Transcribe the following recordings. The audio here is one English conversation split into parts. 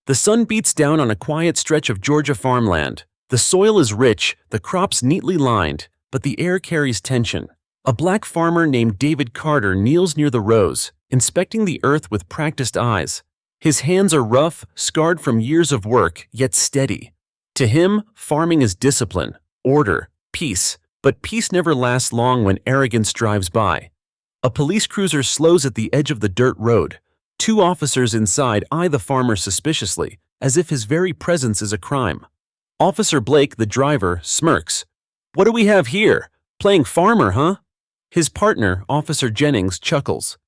The sun beats down on a quiet stretch of Georgia farmland. The soil is rich, the crops neatly lined, but the air carries tension. A black farmer named David Carter kneels near the rows, inspecting the earth with practiced eyes. His hands are rough, scarred from years of work, yet steady. To him, farming is discipline, order, peace, but peace never lasts long when arrogance drives by. A police cruiser slows at the edge of the dirt road. Two officers inside eye the farmer suspiciously, as if his very presence is a crime. Officer Blake, the driver, smirks. "What do we have here? Playing farmer, huh?" His partner, Officer Jennings, chuckles.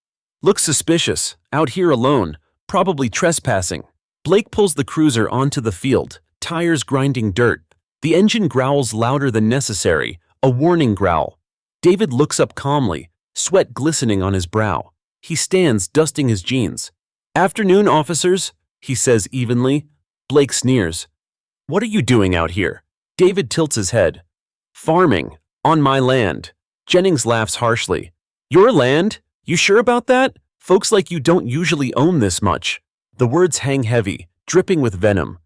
"Looks suspicious, out here alone, probably trespassing." Blake pulls the cruiser onto the field, tires grinding dirt. The engine growls louder than necessary, a warning growl. David looks up calmly, sweat glistening on his brow. He stands, dusting his jeans. "Afternoon, officers," he says evenly. Blake sneers. "What are you doing out here?" David tilts his head. "Farming, on my land." Jennings laughs harshly. "Your land? You sure about that? Folks like you don't usually own this much." The words hang heavy, dripping with venom.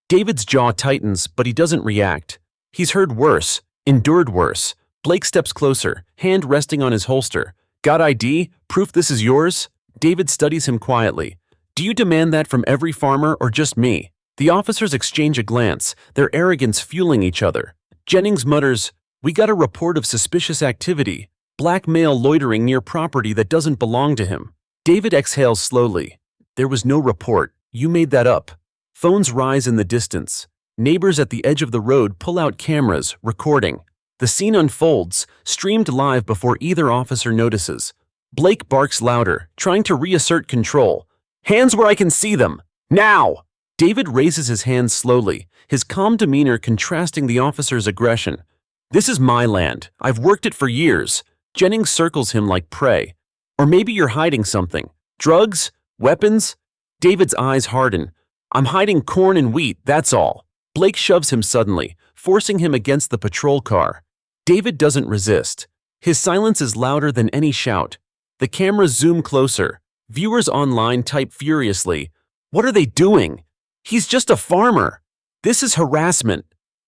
David's jaw tightens, but he doesn't react. He's heard worse, endured worse. Blake steps closer, hand resting on his holster. "Got ID? Proof this is yours?" David studies him quietly. "Do you demand that from every farmer or just me?" The officers exchange a glance, their arrogance fueling each other. Jennings mutters, "We got a report of suspicious activity. Black male loitering near property that doesn't belong to him." David exhales slowly. "There was no report. You made that up." Phones rise in the distance. Neighbors at the edge of the road pull out cameras, recording. The scene unfolds, streamed live before either officer notices. Blake barks louder, trying to reassert control. "Hands where I can see them! Now!" David raises his hands slowly, his calm demeanor contrasting the officer's aggression. "This is my land. I've worked it for years." Jennings circles him like prey. "Or maybe you're hiding something. Drugs? Weapons?" David's eyes harden. "I'm hiding corn and wheat, that's all." Blake shoves him suddenly, forcing him against the patrol car. David doesn't resist. His silence is louder than any shout. The cameras zoom closer. Viewers online type furiously, "What are they doing? He's just a farmer. This is harassment."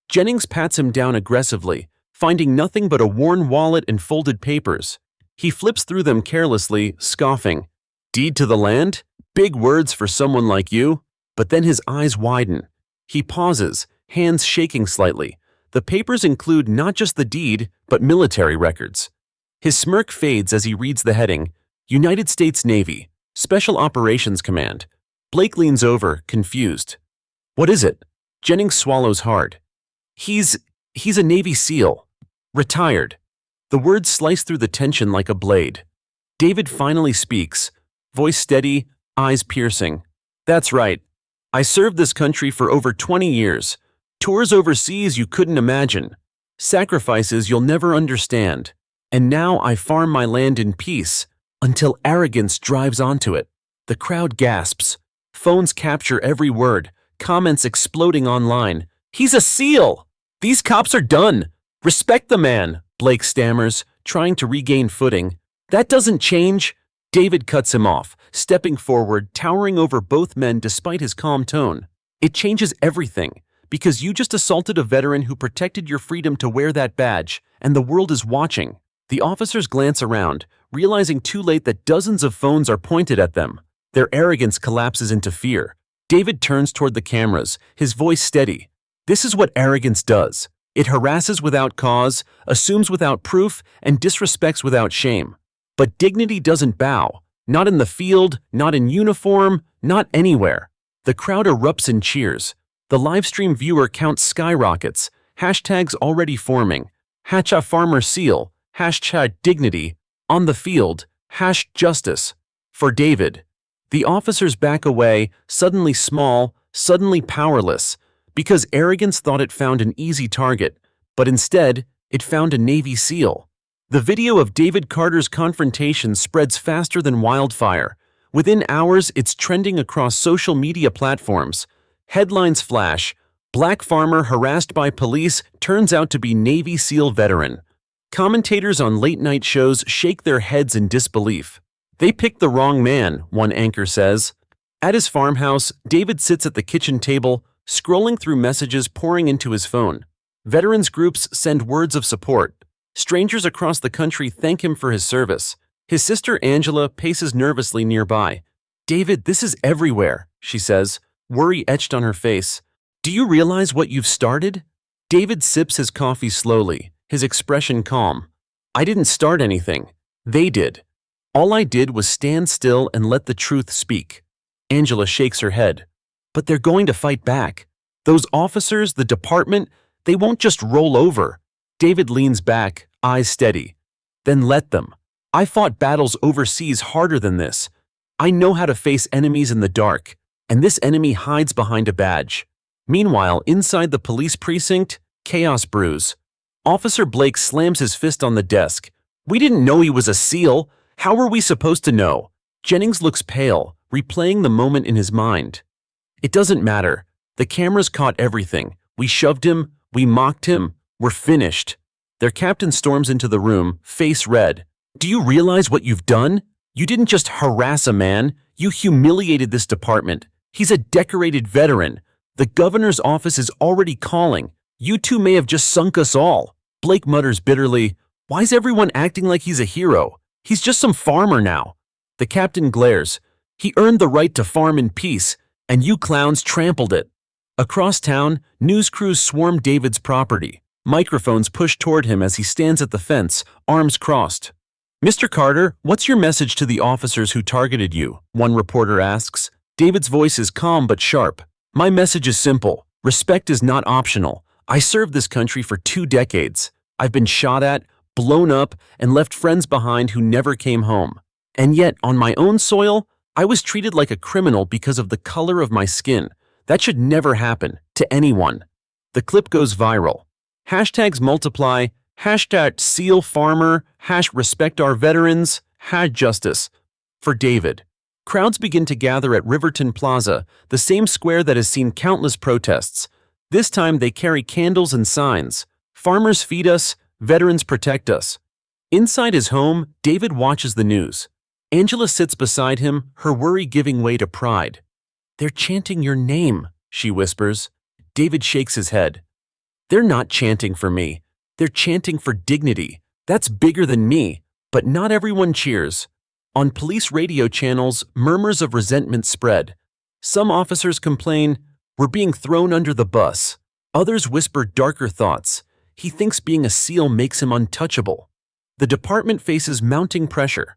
Jennings pats him down aggressively, finding nothing but a worn wallet and folded papers. He flips through them carelessly, scoffing. "Deed to the land? Big words for someone like you." But then his eyes widen. He pauses, hands shaking slightly. The papers include not just the deed, but military records. His smirk fades as he reads the heading, United States Navy, Special Operations Command. Blake leans over, confused. "What is it?" Jennings swallows hard. He's a Navy SEAL. Retired." The words slice through the tension like a blade. David finally speaks, voice steady, eyes piercing. "That's right. I served this country for over 20 years. Tours overseas you couldn't imagine. Sacrifices you'll never understand. And now I farm my land in peace, until arrogance drives onto it." The crowd gasps. Phones capture every word, comments exploding online. "He's a SEAL! These cops are done! Respect the man!" Blake stammers, trying to regain footing. "That doesn't change." David cuts him off, stepping forward, towering over both men despite his calm tone. "It changes everything. Because you just assaulted a veteran who protected your freedom to wear that badge, and the world is watching." The officers glance around, realizing too late that dozens of phones are pointed at them. Their arrogance collapses into fear. David turns toward the cameras, his voice steady. "This is what arrogance does. It harasses without cause, assumes without proof, and disrespects without shame. But dignity doesn't bow. Not in the field, not in uniform, not anywhere." The crowd erupts in cheers. The livestream viewer count skyrockets, hashtags already forming. Hacha Farmer Seal, hashtag dignity, on the field, hash justice. For David. The officers back away, suddenly small, suddenly powerless, because arrogance thought it found an easy target, but instead, it found a Navy SEAL. The video of David Carter's confrontation spreads faster than wildfire. Within hours, it's trending across social media platforms. Headlines flash, "Black farmer harassed by police turns out to be Navy SEAL veteran." Commentators on late-night shows shake their heads in disbelief. "They picked the wrong man," one anchor says. At his farmhouse, David sits at the kitchen table, scrolling through messages pouring into his phone. Veterans groups send words of support. Strangers across the country thank him for his service. His sister Angela paces nervously nearby. "David, this is everywhere," she says, worry etched on her face. "Do you realize what you've started?" David sips his coffee slowly, his expression calm. "I didn't start anything. They did. All I did was stand still and let the truth speak." Angela shakes her head. "But they're going to fight back. Those officers, the department, they won't just roll over." David leans back, eyes steady. "Then let them. I fought battles overseas harder than this. I know how to face enemies in the dark, and this enemy hides behind a badge." Meanwhile, inside the police precinct, chaos brews. Officer Blake slams his fist on the desk. "We didn't know he was a SEAL. How were we supposed to know?" Jennings looks pale, replaying the moment in his mind. "It doesn't matter. The cameras caught everything. We shoved him, we mocked him, we're finished." Their captain storms into the room, face red. "Do you realize what you've done? You didn't just harass a man, you humiliated this department. He's a decorated veteran. The governor's office is already calling. You two may have just sunk us all." Blake mutters bitterly, "Why's everyone acting like he's a hero? He's just some farmer now." The captain glares. "He earned the right to farm in peace, and you clowns trampled it." Across town, news crews swarm David's property. Microphones push toward him as he stands at the fence, arms crossed. "Mr. Carter, what's your message to the officers who targeted you?" one reporter asks. David's voice is calm but sharp. "My message is simple. Respect is not optional. I served this country for 2 decades. I've been shot at, blown up, and left friends behind who never came home. And yet, on my own soil, I was treated like a criminal because of the color of my skin. That should never happen to anyone." The clip goes viral. Hashtags multiply, hashtag SEAL Farmer, #respect our veterans, #justice. For David. Crowds begin to gather at Riverton Plaza, the same square that has seen countless protests. This time they carry candles and signs. "Farmers feed us, veterans protect us." Inside his home, David watches the news. Angela sits beside him, her worry giving way to pride. "They're chanting your name," she whispers. David shakes his head. "They're not chanting for me. They're chanting for dignity. That's bigger than me." But not everyone cheers. On police radio channels, murmurs of resentment spread. Some officers complain, "We're being thrown under the bus." Others whisper darker thoughts. He thinks being a SEAL makes him untouchable. The department faces mounting pressure.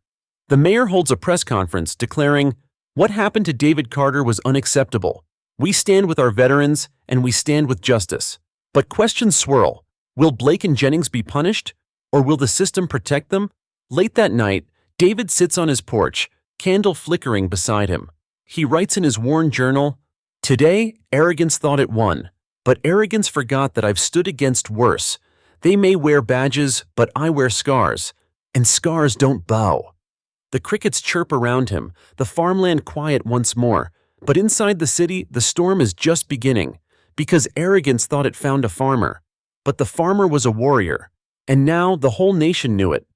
The mayor holds a press conference declaring, "What happened to David Carter was unacceptable. We stand with our veterans, and we stand with justice." But questions swirl. Will Blake and Jennings be punished? Or will the system protect them? Late that night, David sits on his porch, candle flickering beside him. He writes in his worn journal, "Today, arrogance thought it won. But arrogance forgot that I've stood against worse. They may wear badges, but I wear scars. And scars don't bow." The crickets chirp around him, the farmland quiet once more. But inside the city, the storm is just beginning. Because arrogance thought it found a farmer. But the farmer was a warrior. And now the whole nation knew it.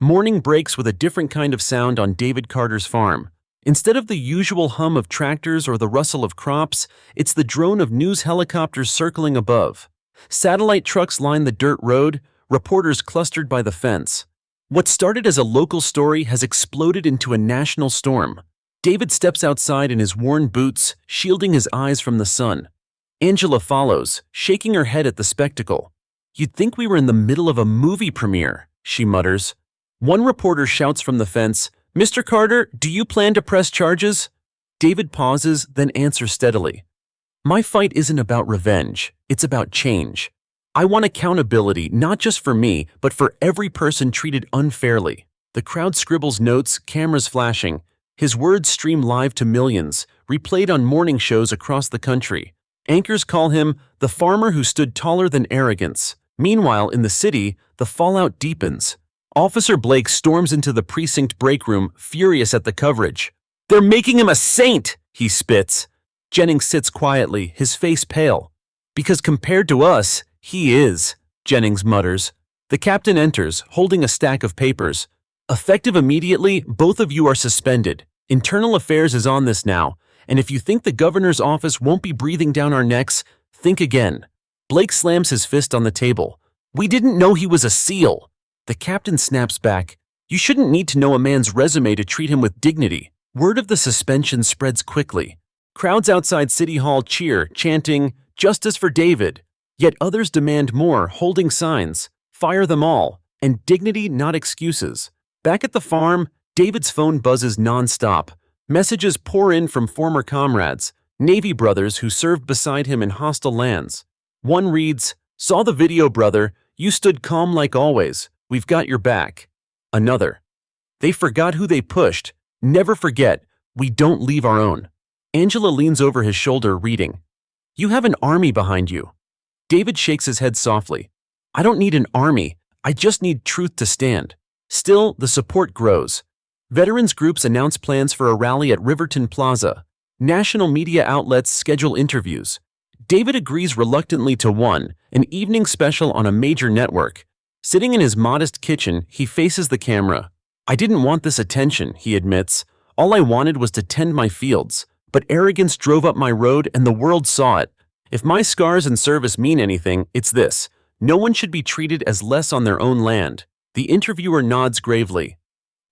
Morning breaks with a different kind of sound on David Carter's farm. Instead of the usual hum of tractors or the rustle of crops, it's the drone of news helicopters circling above. Satellite trucks line the dirt road, reporters clustered by the fence. What started as a local story has exploded into a national storm. David steps outside in his worn boots, shielding his eyes from the sun. Angela follows, shaking her head at the spectacle. "You'd think we were in the middle of a movie premiere," she mutters. One reporter shouts from the fence, "Mr. Carter, do you plan to press charges?" David pauses, then answers steadily. "My fight isn't about revenge, it's about change. I want accountability not just for me, but for every person treated unfairly." The crowd scribbles notes, cameras flashing. His words stream live to millions, replayed on morning shows across the country. Anchors call him the farmer who stood taller than arrogance. Meanwhile, in the city, the fallout deepens. Officer Blake storms into the precinct break room, furious at the coverage. "They're making him a saint!" he spits. Jennings sits quietly, his face pale. "Because compared to us, he is," Jennings mutters. The captain enters, holding a stack of papers. "Effective immediately, both of you are suspended. Internal Affairs is on this now, And if you think the governor's office won't be breathing down our necks, think again. Blake slams his fist on the table. We didn't know he was a SEAL. The captain snaps back. You shouldn't need to know a man's resume to treat him with dignity. Word of the suspension spreads quickly. Crowds outside City Hall cheer, chanting, "Justice for David." Yet others demand more, holding signs, "Fire them all," and "Dignity, not excuses." Back at the farm, David's phone buzzes nonstop. Messages pour in from former comrades, Navy brothers who served beside him in hostile lands. One reads, "Saw the video, brother. You stood calm like always. We've got your back." Another, "They forgot who they pushed. Never forget. We don't leave our own." Angela leans over his shoulder, reading, "You have an army behind you." David shakes his head softly. "I don't need an army. I just need truth to stand." Still, the support grows. Veterans groups announce plans for a rally at Riverton Plaza. National media outlets schedule interviews. David agrees reluctantly to one, an evening special on a major network. Sitting in his modest kitchen, he faces the camera. "I didn't want this attention," he admits. "All I wanted was to tend my fields. But arrogance drove up my road and the world saw it. If my scars and service mean anything, it's this. No one should be treated as less on their own land." The interviewer nods gravely.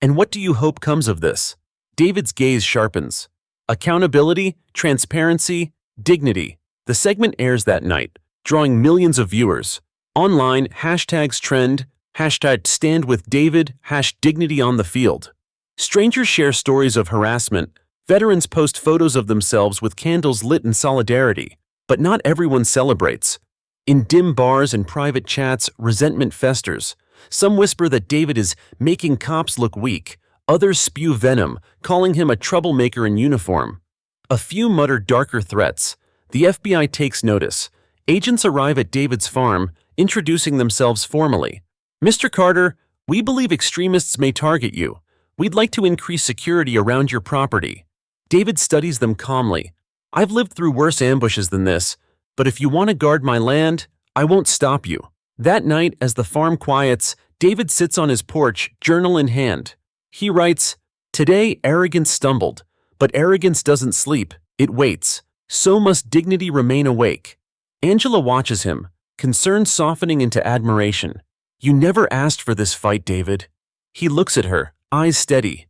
"And what do you hope comes of this?" David's gaze sharpens. Accountability, transparency, dignity. The segment airs that night, drawing millions of viewers. Online, hashtags trend, #StandWithDavid, #Dignity on the field. Strangers share stories of harassment. Veterans post photos of themselves with candles lit in solidarity. But not everyone celebrates. In dim bars and private chats, resentment festers. Some whisper that David is making cops look weak. Others spew venom, calling him a troublemaker in uniform. A few mutter darker threats. The FBI takes notice. Agents arrive at David's farm, introducing themselves formally. "Mr. Carter, we believe extremists may target you. We'd like to increase security around your property." David studies them calmly. "I've lived through worse ambushes than this, but if you want to guard my land, I won't stop you." That night, as the farm quiets, David sits on his porch, journal in hand. He writes, "Today, arrogance stumbled, but arrogance doesn't sleep, it waits. So must dignity remain awake." Angela watches him, concern softening into admiration. "You never asked for this fight, David." He looks at her, eyes steady.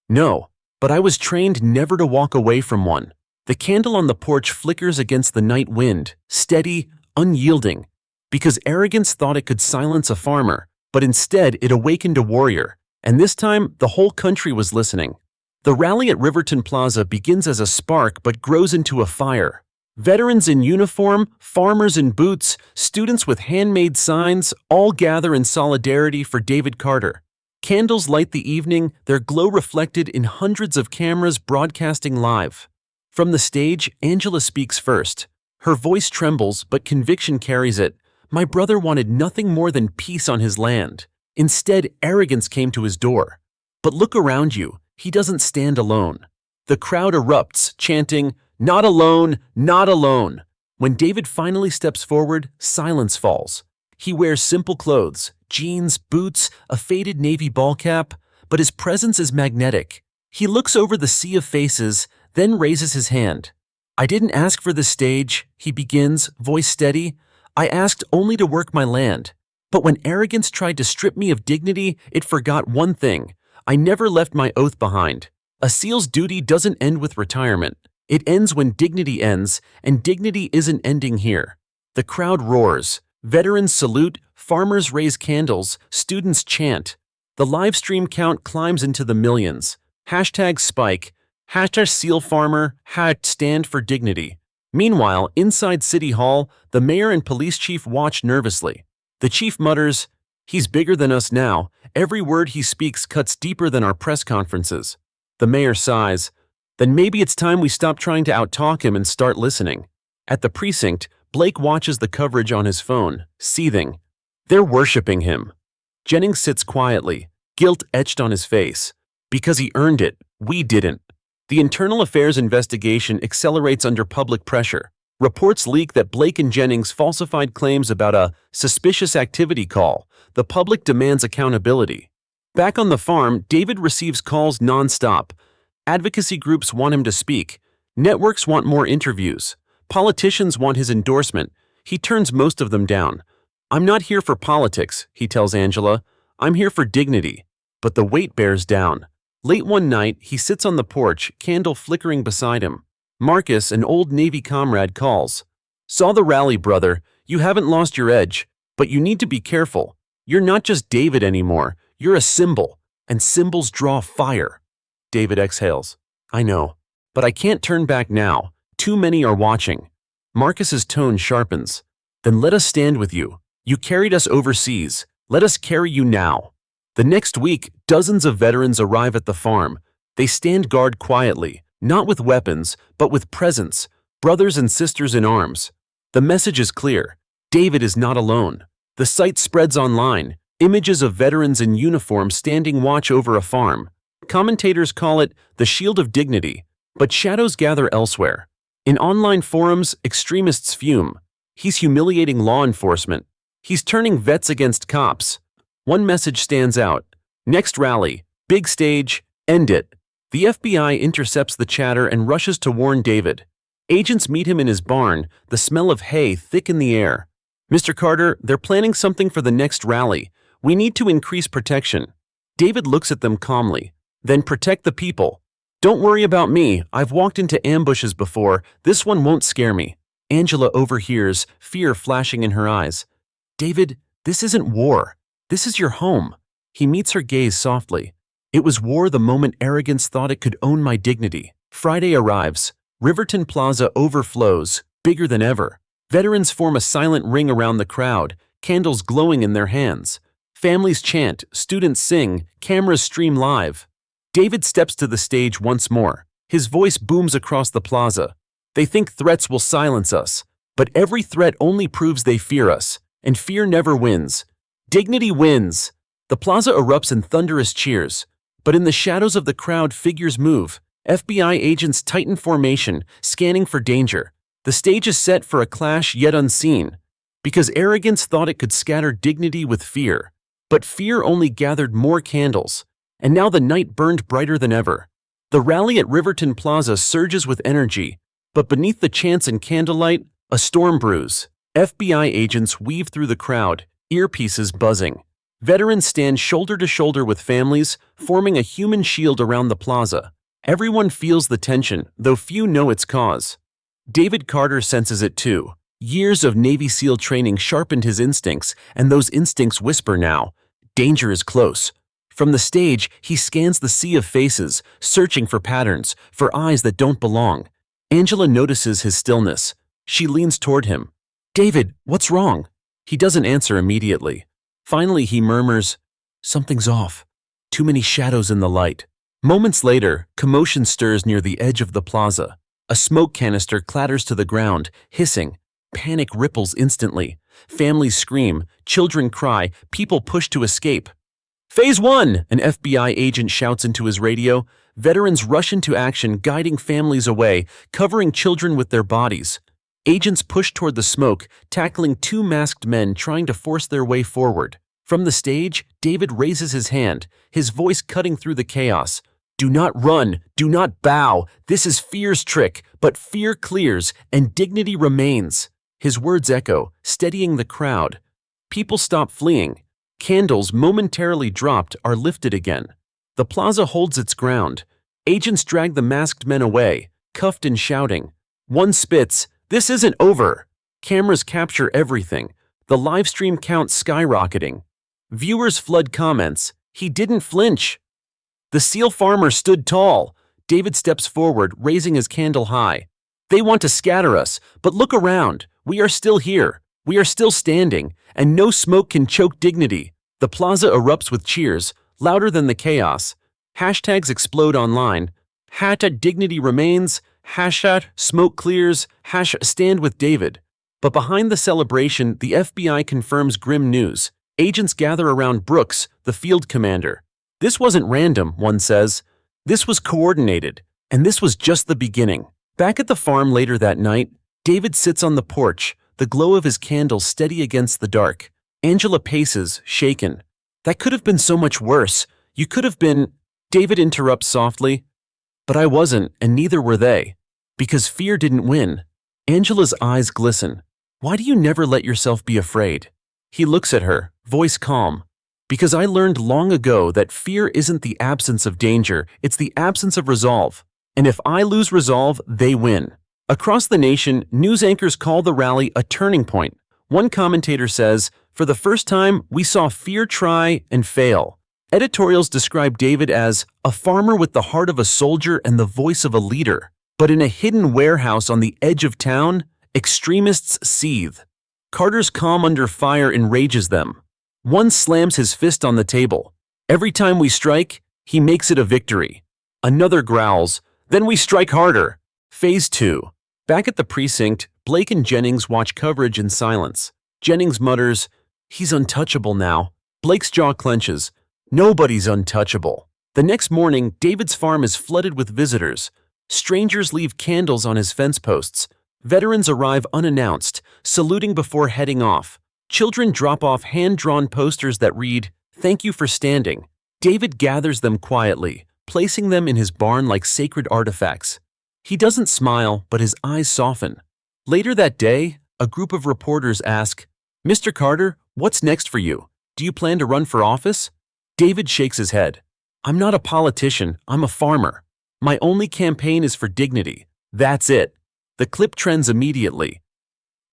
"No, but I was trained never to walk away from one." The candle on the porch flickers against the night wind, steady, unyielding. Because arrogance thought it could silence a farmer, but instead it awakened a warrior. And this time, the whole country was listening. The rally at Riverton Plaza begins as a spark but grows into a fire. Veterans in uniform, farmers in boots, students with handmade signs all gather in solidarity for David Carter. Candles light the evening, their glow reflected in hundreds of cameras broadcasting live. From the stage, Angela speaks first. Her voice trembles, but conviction carries it. "My brother wanted nothing more than peace on his land. Instead, arrogance came to his door. But look around you, he doesn't stand alone." The crowd erupts, chanting, "Not alone, not alone." When David finally steps forward, silence falls. He wears simple clothes, jeans, boots, a faded navy ball cap, but his presence is magnetic. He looks over the sea of faces, then raises his hand. "I didn't ask for this stage," he begins, voice steady. "I asked only to work my land. But when arrogance tried to strip me of dignity, it forgot one thing. I never left my oath behind. A SEAL's duty doesn't end with retirement. It ends when dignity ends, and dignity isn't ending here." The crowd roars. Veterans salute, farmers raise candles, students chant. The live stream count climbs into the millions. #spike, #SealFarmer, #StandForDignity. Meanwhile, inside City Hall, the mayor and police chief watch nervously. The chief mutters, "He's bigger than us now. Every word he speaks cuts deeper than our press conferences." The mayor sighs. "Then maybe it's time we stop trying to outtalk him and start listening." At the precinct, Blake watches the coverage on his phone, seething. They're worshiping him. Jennings sits quietly, guilt etched on his face. Because he earned it, we didn't. The internal affairs investigation accelerates under public pressure. Reports leak that Blake and Jennings falsified claims about a suspicious activity call. The public demands accountability. Back on the farm, David receives calls nonstop. Advocacy groups want him to speak. Networks want more interviews. Politicians want his endorsement. He turns most of them down. "I'm not here for politics," he tells Angela. "I'm here for dignity." But the weight bears down. Late one night, he sits on the porch, candle flickering beside him. Marcus, an old Navy comrade, calls. "Saw the rally, brother. You haven't lost your edge, but you need to be careful. You're not just David anymore. You're a symbol, and symbols draw fire." David exhales. "I know, but I can't turn back now. Too many are watching." Marcus's tone sharpens. "Then let us stand with you. You carried us overseas. Let us carry you now." The next week, dozens of veterans arrive at the farm. They stand guard quietly, not with weapons, but with presence, brothers and sisters in arms. The message is clear. David is not alone. The site spreads online, images of veterans in uniform standing watch over a farm. Commentators call it the shield of dignity, but shadows gather elsewhere. In online forums, extremists fume. He's humiliating law enforcement. He's turning vets against cops. One message stands out. Next rally, big stage, end it. The FBI intercepts the chatter and rushes to warn David. Agents meet him in his barn, the smell of hay thick in the air. "Mr. Carter, they're planning something for the next rally. We need to increase protection." David looks at them calmly. "Then protect the people. Don't worry about me. I've walked into ambushes before. This one won't scare me." Angela overhears, fear flashing in her eyes. "David, this isn't war. This is your home." He meets her gaze softly. "It was war the moment arrogance thought it could own my dignity." Friday arrives. Riverton Plaza overflows, bigger than ever. Veterans form a silent ring around the crowd, candles glowing in their hands. Families chant, students sing, cameras stream live. David steps to the stage once more. His voice booms across the plaza. "They think threats will silence us, but every threat only proves they fear us, and fear never wins. Dignity wins." The plaza erupts in thunderous cheers, but in the shadows of the crowd figures move. FBI agents tighten formation, scanning for danger. The stage is set for a clash yet unseen, because arrogance thought it could scatter dignity with fear. But fear only gathered more candles, and now the night burned brighter than ever. The rally at Riverton Plaza surges with energy, but beneath the chants and candlelight, a storm brews. FBI agents weave through the crowd, earpieces buzzing. Veterans stand shoulder to shoulder with families, forming a human shield around the plaza. Everyone feels the tension, though few know its cause. David Carter senses it too. Years of Navy SEAL training sharpened his instincts, and those instincts whisper now, danger is close. From the stage, he scans the sea of faces, searching for patterns, for eyes that don't belong. Angela notices his stillness. She leans toward him. "David, what's wrong?" He doesn't answer immediately. Finally, he murmurs, "Something's off. Too many shadows in the light." Moments later, commotion stirs near the edge of the plaza. A smoke canister clatters to the ground, hissing. Panic ripples instantly. Families scream, children cry, people push to escape. "Phase 1, an FBI agent shouts into his radio. Veterans rush into action, guiding families away, covering children with their bodies. Agents push toward the smoke, tackling two masked men trying to force their way forward. From the stage, David raises his hand, his voice cutting through the chaos. "Do not run, do not bow. This is fear's trick, but fear clears and dignity remains." His words echo, steadying the crowd. People stop fleeing. Candles, momentarily dropped, are lifted again. The plaza holds its ground. Agents drag the masked men away, cuffed and shouting. One spits, "This isn't over." Cameras capture everything, the live stream count skyrocketing. Viewers flood comments, "He didn't flinch." The SEAL farmer stood tall. David steps forward, raising his candle high. "They want to scatter us, but look around. We are still here. We are still standing, and no smoke can choke dignity." The plaza erupts with cheers, louder than the chaos. Hashtags explode online. #dignity remains, #smoke clears, #stand with David. But behind the celebration, the FBI confirms grim news. Agents gather around Brooks, the field commander. "This wasn't random," one says. "This was coordinated, and this was just the beginning." Back at the farm later that night, David sits on the porch, the glow of his candle steady against the dark. Angela paces, shaken. "That could have been so much worse. You could have been—" David interrupts softly. "But I wasn't, and neither were they." Because fear didn't win. Angela's eyes glisten. Why do you never let yourself be afraid? He looks at her, voice calm. Because I learned long ago that fear isn't the absence of danger, it's the absence of resolve. And if I lose resolve, they win. Across the nation, news anchors call the rally a turning point. One commentator says, "For the first time, we saw fear try and fail." Editorials describe David as a farmer with the heart of a soldier and the voice of a leader. But in a hidden warehouse on the edge of town, extremists seethe. Carter's calm under fire enrages them. One slams his fist on the table. Every time we strike, he makes it a victory. Another growls, "Then we strike harder." Phase 2. Back at the precinct, Blake and Jennings watch coverage in silence. Jennings mutters, "He's untouchable now." Blake's jaw clenches. Nobody's untouchable. The next morning, David's farm is flooded with visitors. Strangers leave candles on his fence posts. Veterans arrive unannounced, saluting before heading off. Children drop off hand-drawn posters that read, "Thank you for standing." David gathers them quietly, placing them in his barn like sacred artifacts. He doesn't smile, but his eyes soften. Later that day, a group of reporters ask, "Mr. Carter, what's next for you? Do you plan to run for office?" David shakes his head. "I'm not a politician, I'm a farmer. My only campaign is for dignity. That's it." The clip trends immediately.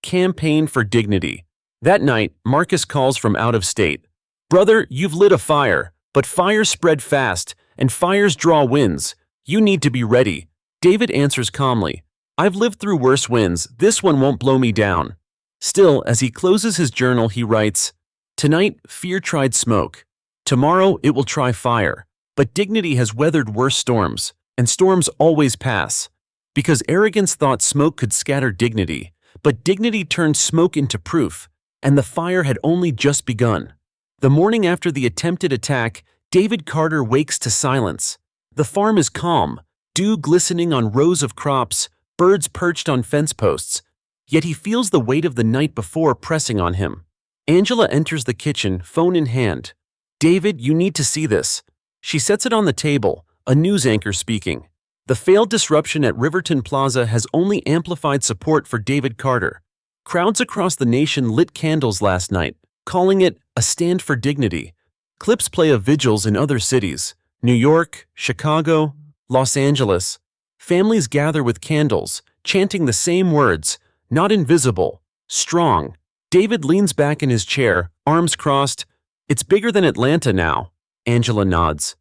Campaign for dignity. That night, Marcus calls from out of state. "Brother, you've lit a fire, but fires spread fast, and fires draw winds. You need to be ready." David answers calmly, "I've lived through worse winds, this one won't blow me down." Still, as he closes his journal, he writes, "Tonight, fear tried smoke. Tomorrow, it will try fire. But dignity has weathered worse storms, and storms always pass. Because arrogance thought smoke could scatter dignity, but dignity turned smoke into proof, and the fire had only just begun." The morning after the attempted attack, David Carter wakes to silence. The farm is calm, dew glistening on rows of crops, birds perched on fence posts. Yet he feels the weight of the night before pressing on him. Angela enters the kitchen, phone in hand. "David, you need to see this." She sets it on the table, a news anchor speaking. The failed disruption at Riverton Plaza has only amplified support for David Carter. Crowds across the nation lit candles last night, calling it a stand for dignity. Clips play of vigils in other cities, New York, Chicago, Los Angeles. Families gather with candles, chanting the same words, "Not invisible, strong." David leans back in his chair, arms crossed. "It's bigger than Atlanta now." Angela nods.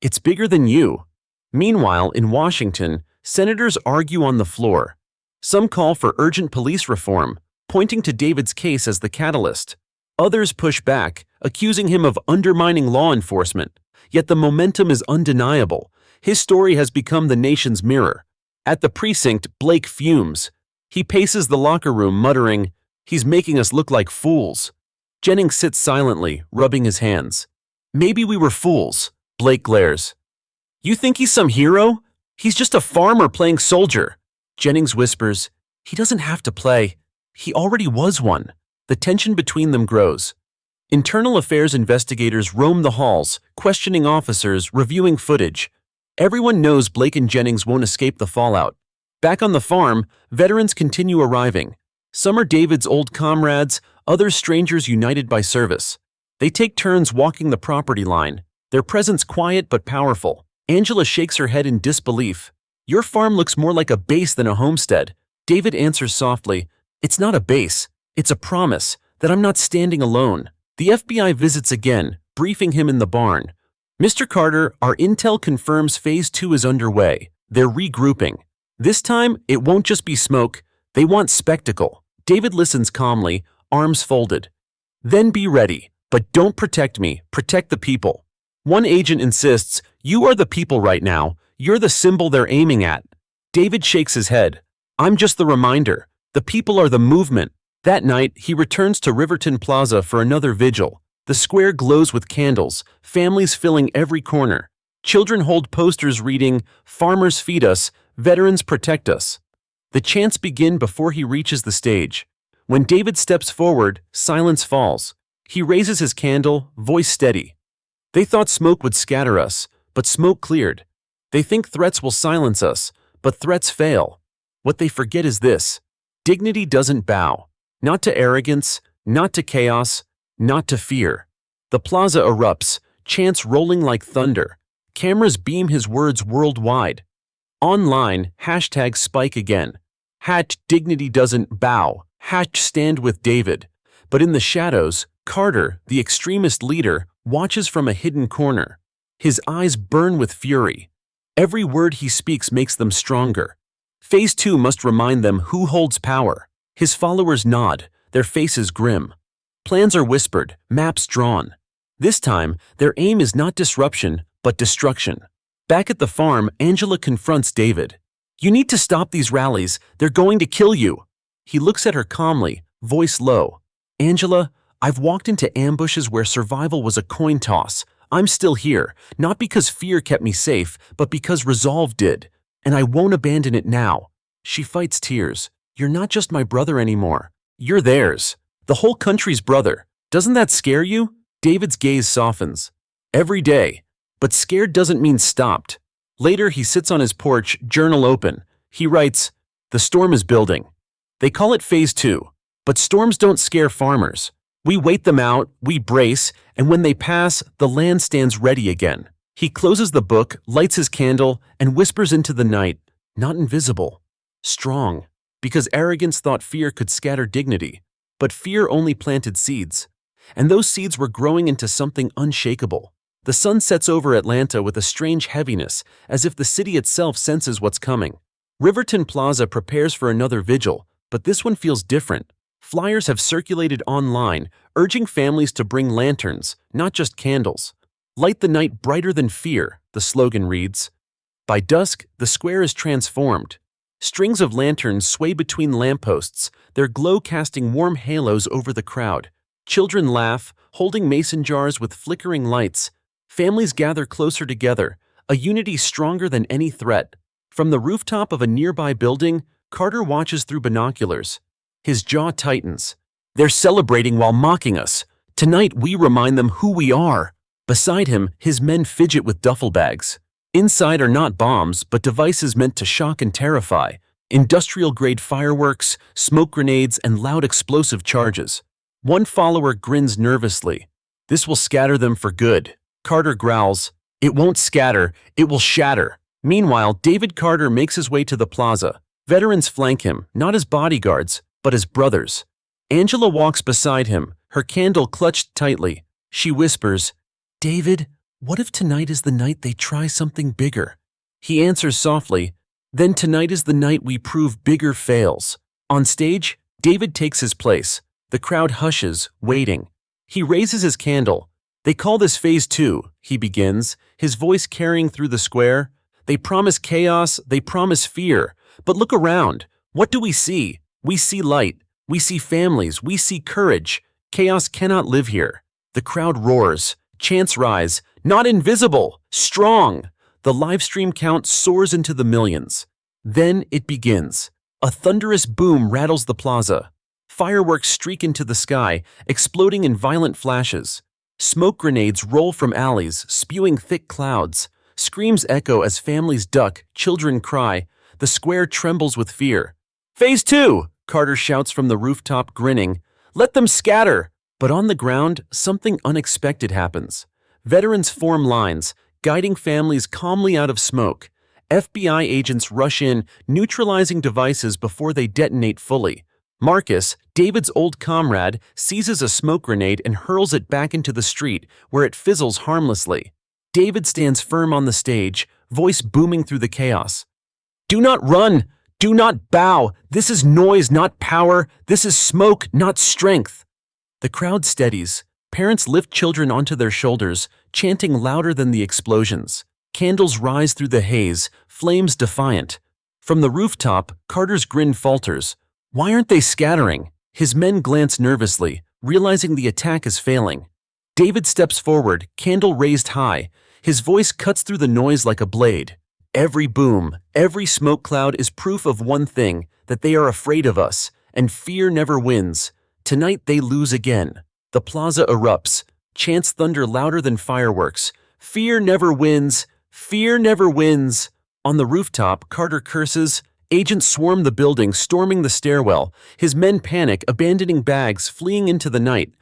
"It's bigger than you." Meanwhile, in Washington, senators argue on the floor. Some call for urgent police reform, pointing to David's case as the catalyst. Others push back, accusing him of undermining law enforcement. Yet the momentum is undeniable. His story has become the nation's mirror. At the precinct, Blake fumes. He paces the locker room, muttering, "He's making us look like fools." Jennings sits silently, rubbing his hands. "Maybe we were fools." Blake glares. "You think he's some hero? He's just a farmer playing soldier." Jennings whispers, "He doesn't have to play. He already was one." The tension between them grows. Internal affairs investigators roam the halls, questioning officers, reviewing footage. Everyone knows Blake and Jennings won't escape the fallout. Back on the farm, veterans continue arriving. Some are David's old comrades, others strangers united by service. They take turns walking the property line, their presence quiet but powerful. Angela shakes her head in disbelief. "Your farm looks more like a base than a homestead." David answers softly, "It's not a base. It's a promise that I'm not standing alone." The FBI visits again, briefing him in the barn. "Mr. Carter, our intel confirms Phase 2 is underway. They're regrouping. This time, it won't just be smoke. They want spectacle." David listens calmly, arms folded. "Then be ready. But don't protect me. Protect the people." One agent insists, "You are the people right now. You're the symbol they're aiming at." David shakes his head. "I'm just the reminder. The people are the movement." That night, he returns to Riverton Plaza for another vigil. The square glows with candles, families filling every corner. Children hold posters reading, "Farmers feed us, veterans protect us." The chants begin before he reaches the stage. When David steps forward, silence falls. He raises his candle, voice steady. "They thought smoke would scatter us, but smoke cleared. They think threats will silence us, but threats fail." What they forget is this: dignity doesn't bow. Not to arrogance, not to chaos, not to fear. The plaza erupts, chants rolling like thunder. Cameras beam his words worldwide. Online, hashtag spike again. #dignity doesn't bow. #stand with David. But in the shadows, Carter, the extremist leader, watches from a hidden corner. His eyes burn with fury. Every word he speaks makes them stronger. Phase 2 must remind them who holds power. His followers nod, their faces grim. Plans are whispered, maps drawn. This time, their aim is not disruption, but destruction. Back at the farm, Angela confronts David. "You need to stop these rallies. They're going to kill you." He looks at her calmly, voice low. "Angela, I've walked into ambushes where survival was a coin toss. I'm still here, not because fear kept me safe, but because resolve did. And I won't abandon it now." She fights tears. "You're not just my brother anymore. You're theirs. The whole country's brother. Doesn't that scare you?" David's gaze softens. "Every day. But scared doesn't mean stopped." Later, he sits on his porch, journal open. He writes, "The storm is building." They call it Phase 2. But storms don't scare farmers. We wait them out, we brace, and when they pass, the land stands ready again. He closes the book, lights his candle, and whispers into the night, not invisible, strong, because arrogance thought fear could scatter dignity. But fear only planted seeds. And those seeds were growing into something unshakable. The sun sets over Atlanta with a strange heaviness, as if the city itself senses what's coming. Riverton Plaza prepares for another vigil, but this one feels different. Flyers have circulated online, urging families to bring lanterns, not just candles. "Light the night brighter than fear," the slogan reads. By dusk, the square is transformed. Strings of lanterns sway between lampposts, their glow casting warm halos over the crowd. Children laugh, holding mason jars with flickering lights. Families gather closer together, a unity stronger than any threat. From the rooftop of a nearby building, Carter watches through binoculars. His jaw tightens. "They're celebrating while mocking us. Tonight we remind them who we are." Beside him, his men fidget with duffel bags. Inside are not bombs, but devices meant to shock and terrify. Industrial-grade fireworks, smoke grenades, and loud explosive charges. One follower grins nervously. "This will scatter them for good." Carter growls, "It won't scatter, it will shatter." Meanwhile, David Carter makes his way to the plaza. Veterans flank him, not as bodyguards, but as brothers. Angela walks beside him, her candle clutched tightly. She whispers, "David, what if tonight is the night they try something bigger?" He answers softly, "Then tonight is the night we prove bigger fails." On stage, David takes his place. The crowd hushes, waiting. He raises his candle. "They call this Phase 2, he begins, his voice carrying through the square. "They promise chaos, they promise fear. But look around. What do we see? We see light. We see families. We see courage. Chaos cannot live here." The crowd roars. Chants rise. "Not invisible! Strong!" The livestream count soars into the millions. Then it begins. A thunderous boom rattles the plaza. Fireworks streak into the sky, exploding in violent flashes. Smoke grenades roll from alleys, spewing thick clouds. Screams echo as families duck, children cry. The square trembles with fear. "Phase 2!" Carter shouts from the rooftop, grinning. "Let them scatter!" But on the ground, something unexpected happens. Veterans form lines, guiding families calmly out of smoke. FBI agents rush in, neutralizing devices before they detonate fully. Marcus, David's old comrade, seizes a smoke grenade and hurls it back into the street, where it fizzles harmlessly. David stands firm on the stage, voice booming through the chaos. "Do not run! Do not bow! This is noise, not power! This is smoke, not strength!" The crowd steadies. Parents lift children onto their shoulders, chanting louder than the explosions. Candles rise through the haze, flames defiant. From the rooftop, Carter's grin falters. Why aren't they scattering? His men glance nervously, realizing the attack is failing. David steps forward, candle raised high. His voice cuts through the noise like a blade. Every boom, every smoke cloud is proof of one thing, that they are afraid of us, and fear never wins. Tonight they lose again. The plaza erupts. Chants thunder louder than fireworks. Fear never wins. Fear never wins. On the rooftop, Carter curses, Agents swarm the building, storming the stairwell. His men panic, abandoning bags, fleeing into the night.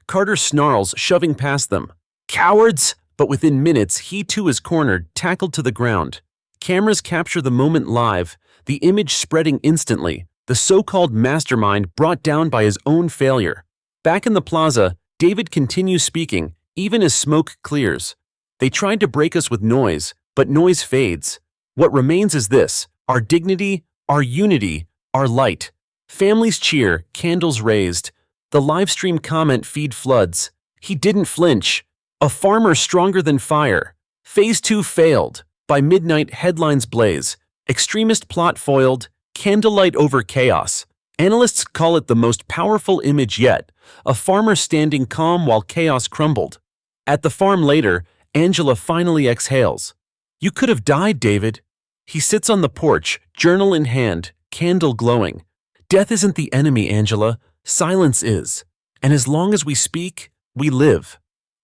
Carter snarls, shoving past them. Cowards! But within minutes, he too is cornered, tackled to the ground. Cameras capture the moment live, the image spreading instantly, the so-called mastermind brought down by his own failure. Back in the plaza, David continues speaking, even as smoke clears. They tried to break us with noise, but noise fades. What remains is this: our dignity, our unity, our light. Families cheer, candles raised. The livestream comment feed floods. He didn't flinch. A farmer stronger than fire. Phase 2 failed. By midnight, headlines blaze. Extremist plot foiled. Candlelight over chaos. Analysts call it the most powerful image yet. A farmer standing calm while chaos crumbled. At the farm later, Angela finally exhales. You could have died, David. He sits on the porch, journal in hand, candle glowing. Death isn't the enemy, Angela. Silence is. And as long as we speak, we live.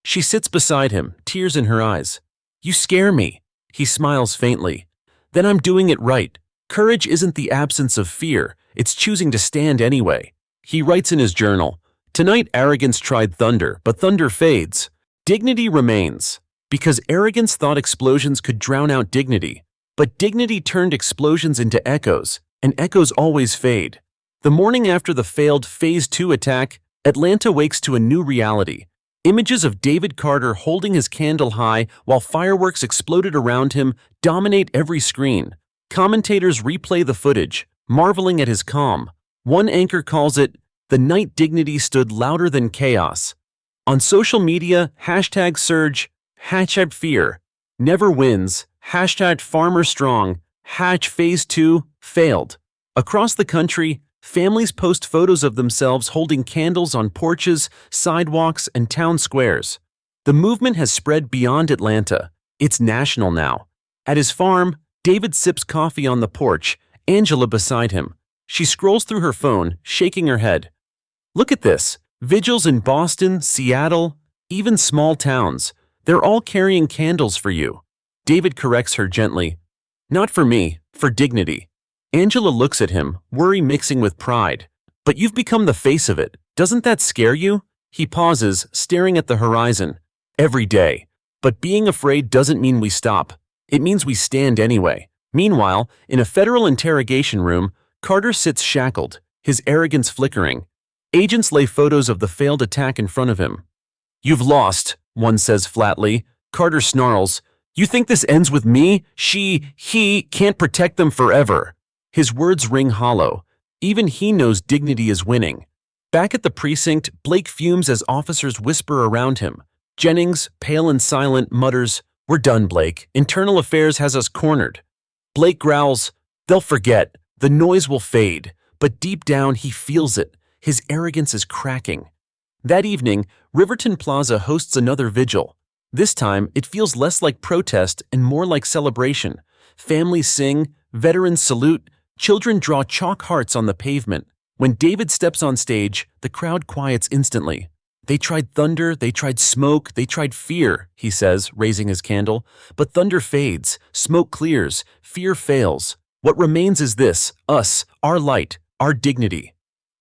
She sits beside him, tears in her eyes. You scare me. He smiles faintly. Then I'm doing it right. Courage isn't the absence of fear. It's choosing to stand anyway. He writes in his journal, tonight arrogance tried thunder, but thunder fades. Dignity remains. Because arrogance thought explosions could drown out dignity. But dignity turned explosions into echoes, and echoes always fade. The morning after the failed Phase 2 attack, Atlanta wakes to a new reality. Images of David Carter holding his candle high while fireworks exploded around him dominate every screen. Commentators replay the footage, marveling at his calm. One anchor calls it, "The night dignity stood louder than chaos." On social media, hashtag surge, hashtag fear, never wins, hashtag farmer strong, Phase 2 failed. Across the country, families post photos of themselves holding candles on porches, sidewalks, and town squares. The movement has spread beyond Atlanta. It's national now. At his farm, David sips coffee on the porch, Angela beside him. She scrolls through her phone, shaking her head. Look at this. Vigils in Boston, Seattle, even small towns. They're all carrying candles for you. David corrects her gently. Not for me, for dignity. Angela looks at him, worry mixing with pride. But you've become the face of it. Doesn't that scare you? He pauses, staring at the horizon. Every day. But being afraid doesn't mean we stop. It means we stand anyway. Meanwhile, in a federal interrogation room, Carter sits shackled, his arrogance flickering. Agents lay photos of the failed attack in front of him. You've lost, one says flatly. Carter snarls. You think this ends with me? He can't protect them forever. His words ring hollow. Even he knows dignity is winning. Back at the precinct, Blake fumes as officers whisper around him. Jennings, pale and silent, mutters, We're done, Blake. Internal Affairs has us cornered. Blake growls, They'll forget. The noise will fade. But deep down, he feels it. His arrogance is cracking. That evening, Riverton Plaza hosts another vigil. This time, it feels less like protest and more like celebration. Families sing, veterans salute, children draw chalk hearts on the pavement. When David steps on stage, the crowd quiets instantly. They tried thunder, they tried smoke, they tried fear, he says, raising his candle. But thunder fades, smoke clears, fear fails. What remains is this, us, our light, our dignity.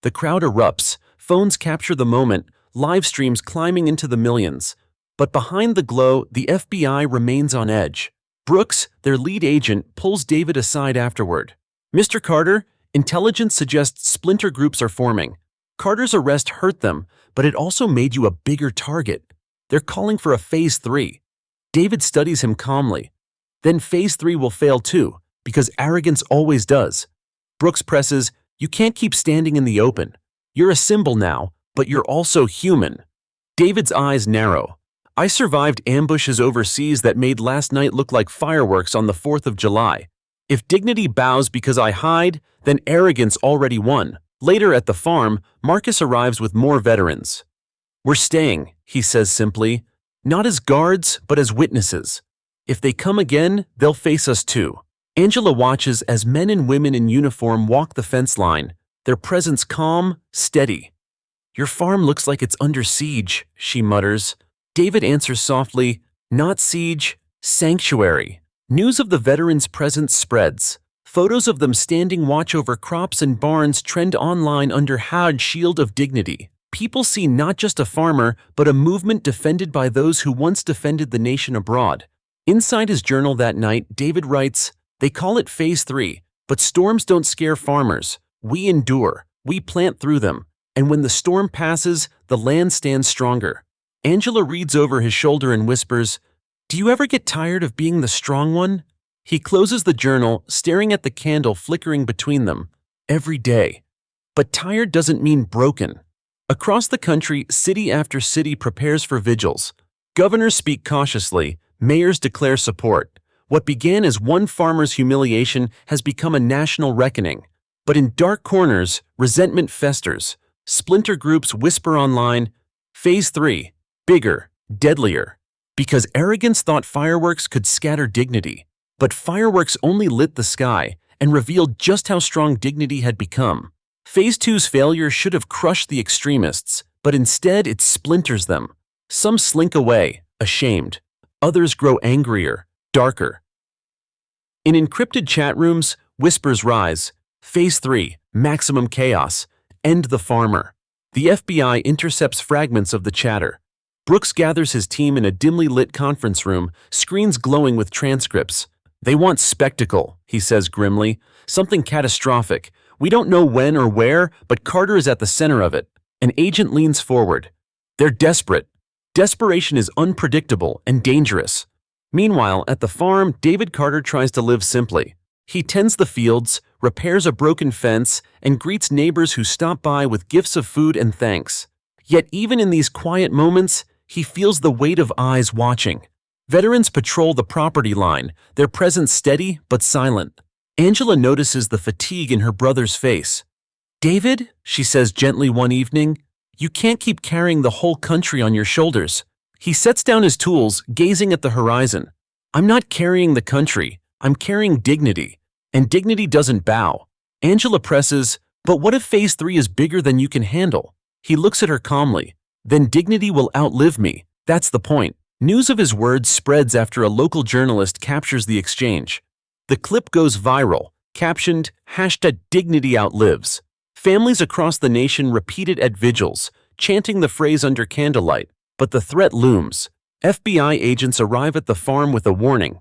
The crowd erupts, phones capture the moment, live streams climbing into the millions. But behind the glow, the FBI remains on edge. Brooks, their lead agent, pulls David aside afterward. Mr. Carter, intelligence suggests splinter groups are forming. Carter's arrest hurt them, but it also made you a bigger target. They're calling for a Phase 3. David studies him calmly. Then Phase 3 will fail too, because arrogance always does. Brooks presses, You can't keep standing in the open. You're a symbol now, but you're also human. David's eyes narrow. I survived ambushes overseas that made last night look like fireworks on the 4th of July. If dignity bows because I hide, then arrogance already won. Later at the farm, Marcus arrives with more veterans. We're staying, he says simply, not as guards, but as witnesses. If they come again, they'll face us too. Angela watches as men and women in uniform walk the fence line, their presence calm, steady. Your farm looks like it's under siege, she mutters. David answers softly, not siege, sanctuary. News of the veterans' presence spreads. Photos of them standing watch over crops and barns trend online under Harass shield of dignity. People see not just a farmer, but a movement defended by those who once defended the nation abroad. Inside his journal that night, David writes, "They call it Phase 3, but storms don't scare farmers. We endure, we plant through them, and when the storm passes, the land stands stronger." Angela reads over his shoulder and whispers, "Do you ever get tired of being the strong one?" He closes the journal, staring at the candle flickering between them. Every day. But tired doesn't mean broken. Across the country, city after city prepares for vigils. Governors speak cautiously, mayors declare support. What began as one farmer's humiliation has become a national reckoning. But in dark corners, resentment festers. Splinter groups whisper online, Phase 3, bigger, deadlier. Because arrogance thought fireworks could scatter dignity. But fireworks only lit the sky and revealed just how strong dignity had become. Phase 2's failure should have crushed the extremists, but instead it splinters them. Some slink away, ashamed. Others grow angrier, darker. In encrypted chat rooms, whispers rise. Phase 3, maximum chaos. End the farmer. The FBI intercepts fragments of the chatter. Brooks gathers his team in a dimly lit conference room, screens glowing with transcripts. "They want spectacle," he says grimly. "Something catastrophic. We don't know when or where, but Carter is at the center of it." An agent leans forward. "They're desperate." Desperation is unpredictable and dangerous. Meanwhile, at the farm, David Carter tries to live simply. He tends the fields, repairs a broken fence, and greets neighbors who stop by with gifts of food and thanks. Yet even in these quiet moments, he feels the weight of eyes watching. Veterans patrol the property line, their presence steady but silent. Angela notices the fatigue in her brother's face. "David," she says gently one evening, "you can't keep carrying the whole country on your shoulders." He sets down his tools, gazing at the horizon. "I'm not carrying the country, I'm carrying dignity. And dignity doesn't bow." Angela presses, "But what if Phase 3 is bigger than you can handle?" He looks at her calmly. "Then dignity will outlive me. That's the point." News of his words spreads after a local journalist captures the exchange. The clip goes viral, captioned, #Dignity outlives. Families across the nation repeat it at vigils, chanting the phrase under candlelight, but the threat looms. FBI agents arrive at the farm with a warning.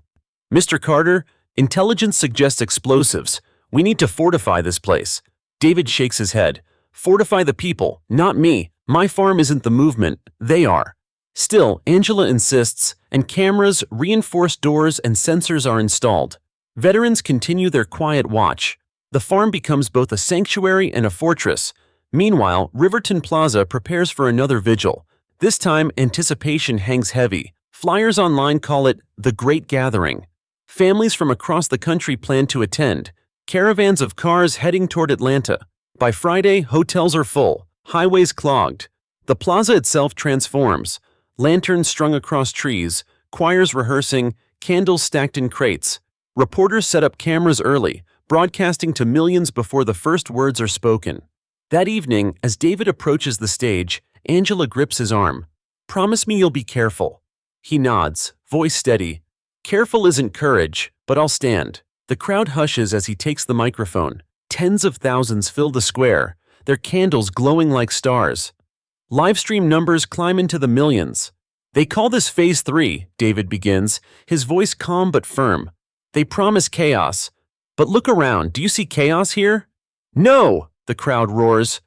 "Mr. Carter, intelligence suggests explosives. We need to fortify this place." David shakes his head. "Fortify the people, not me. My farm isn't the movement, they are." Still, Angela insists, and cameras, reinforced doors, and sensors are installed. Veterans continue their quiet watch. The farm becomes both a sanctuary and a fortress. Meanwhile, Riverton Plaza prepares for another vigil. This time, anticipation hangs heavy. Flyers online call it the Great Gathering. Families from across the country plan to attend. Caravans of cars heading toward Atlanta. By Friday, hotels are full, highways clogged. The plaza itself transforms. Lanterns strung across trees, choirs rehearsing, candles stacked in crates. Reporters set up cameras early, broadcasting to millions before the first words are spoken. That evening, as David approaches the stage, Angela grips his arm. "Promise me you'll be careful." He nods, voice steady. "Careful isn't courage, but I'll stand." The crowd hushes as he takes the microphone. Tens of thousands fill the square, their candles glowing like stars. Livestream numbers climb into the millions. "They call this Phase 3, David begins, his voice calm but firm. "They promise chaos. But look around, do you see chaos here?" "No!" the crowd roars.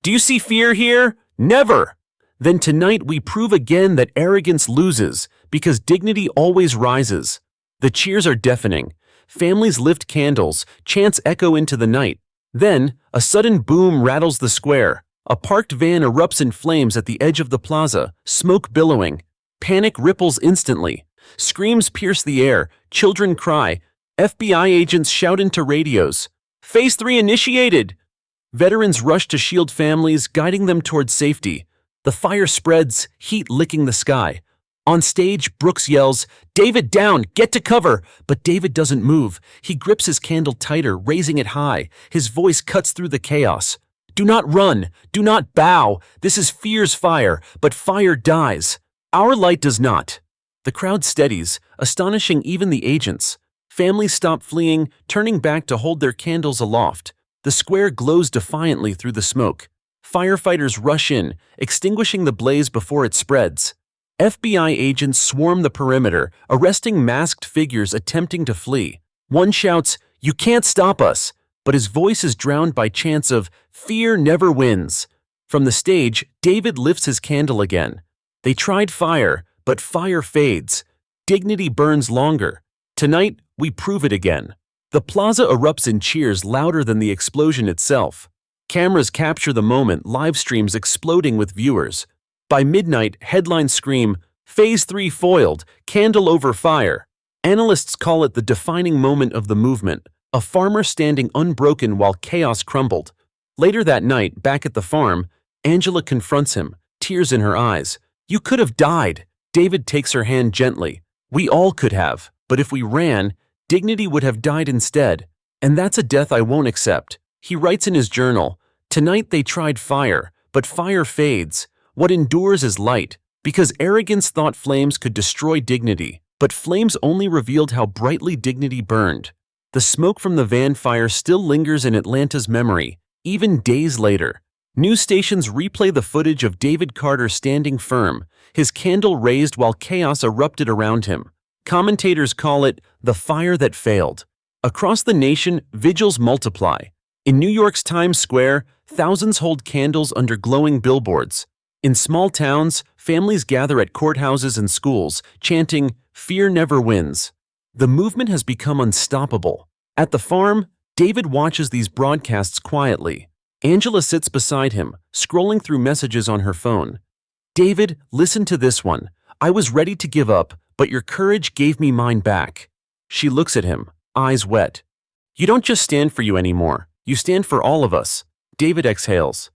"Do you see fear here?" "Never!" "Then tonight we prove again that arrogance loses, because dignity always rises." The cheers are deafening. Families lift candles, chants echo into the night. Then, a sudden boom rattles the square. A parked van erupts in flames at the edge of the plaza, smoke billowing. Panic ripples instantly. Screams pierce the air, children cry. FBI agents shout into radios. "Phase 3 initiated!" Veterans rush to shield families, guiding them towards safety. The fire spreads, heat licking the sky. On stage, Brooks yells, "David down, get to cover!" But David doesn't move. He grips his candle tighter, raising it high. His voice cuts through the chaos. "Do not run, do not bow. This is fear's fire, but fire dies. Our light does not." The crowd steadies, astonishing even the agents. Families stop fleeing, turning back to hold their candles aloft. The square glows defiantly through the smoke. Firefighters rush in, extinguishing the blaze before it spreads. FBI agents swarm the perimeter, arresting masked figures attempting to flee. One shouts, "You can't stop us!" but his voice is drowned by chants of, "Fear never wins." From the stage, David lifts his candle again. They tried fire, but fire fades. Dignity burns longer. Tonight, we prove it again. The plaza erupts in cheers louder than the explosion itself. Cameras capture the moment, live streams exploding with viewers. By midnight, headlines scream, "Phase 3 foiled, candle over fire." Analysts call it the defining moment of the movement, a farmer standing unbroken while chaos crumbled. Later that night, back at the farm, Angela confronts him, tears in her eyes. "You could have died." David takes her hand gently. "We all could have, but if we ran, dignity would have died instead. And that's a death I won't accept." He writes in his journal, "Tonight they tried fire, but fire fades. What endures is light, because arrogance thought flames could destroy dignity, but flames only revealed how brightly dignity burned." The smoke from the van fire still lingers in Atlanta's memory, even days later. News stations replay the footage of David Carter standing firm, his candle raised while chaos erupted around him. Commentators call it the fire that failed. Across the nation, vigils multiply. In New York's Times Square, thousands hold candles under glowing billboards. In small towns, families gather at courthouses and schools, chanting, "Fear never wins." The movement has become unstoppable. At the farm, David watches these broadcasts quietly. Angela sits beside him, scrolling through messages on her phone. "David, listen to this one. I was ready to give up, but your courage gave me mine back." She looks at him, eyes wet. "You don't just stand for you anymore. You stand for all of us." David exhales.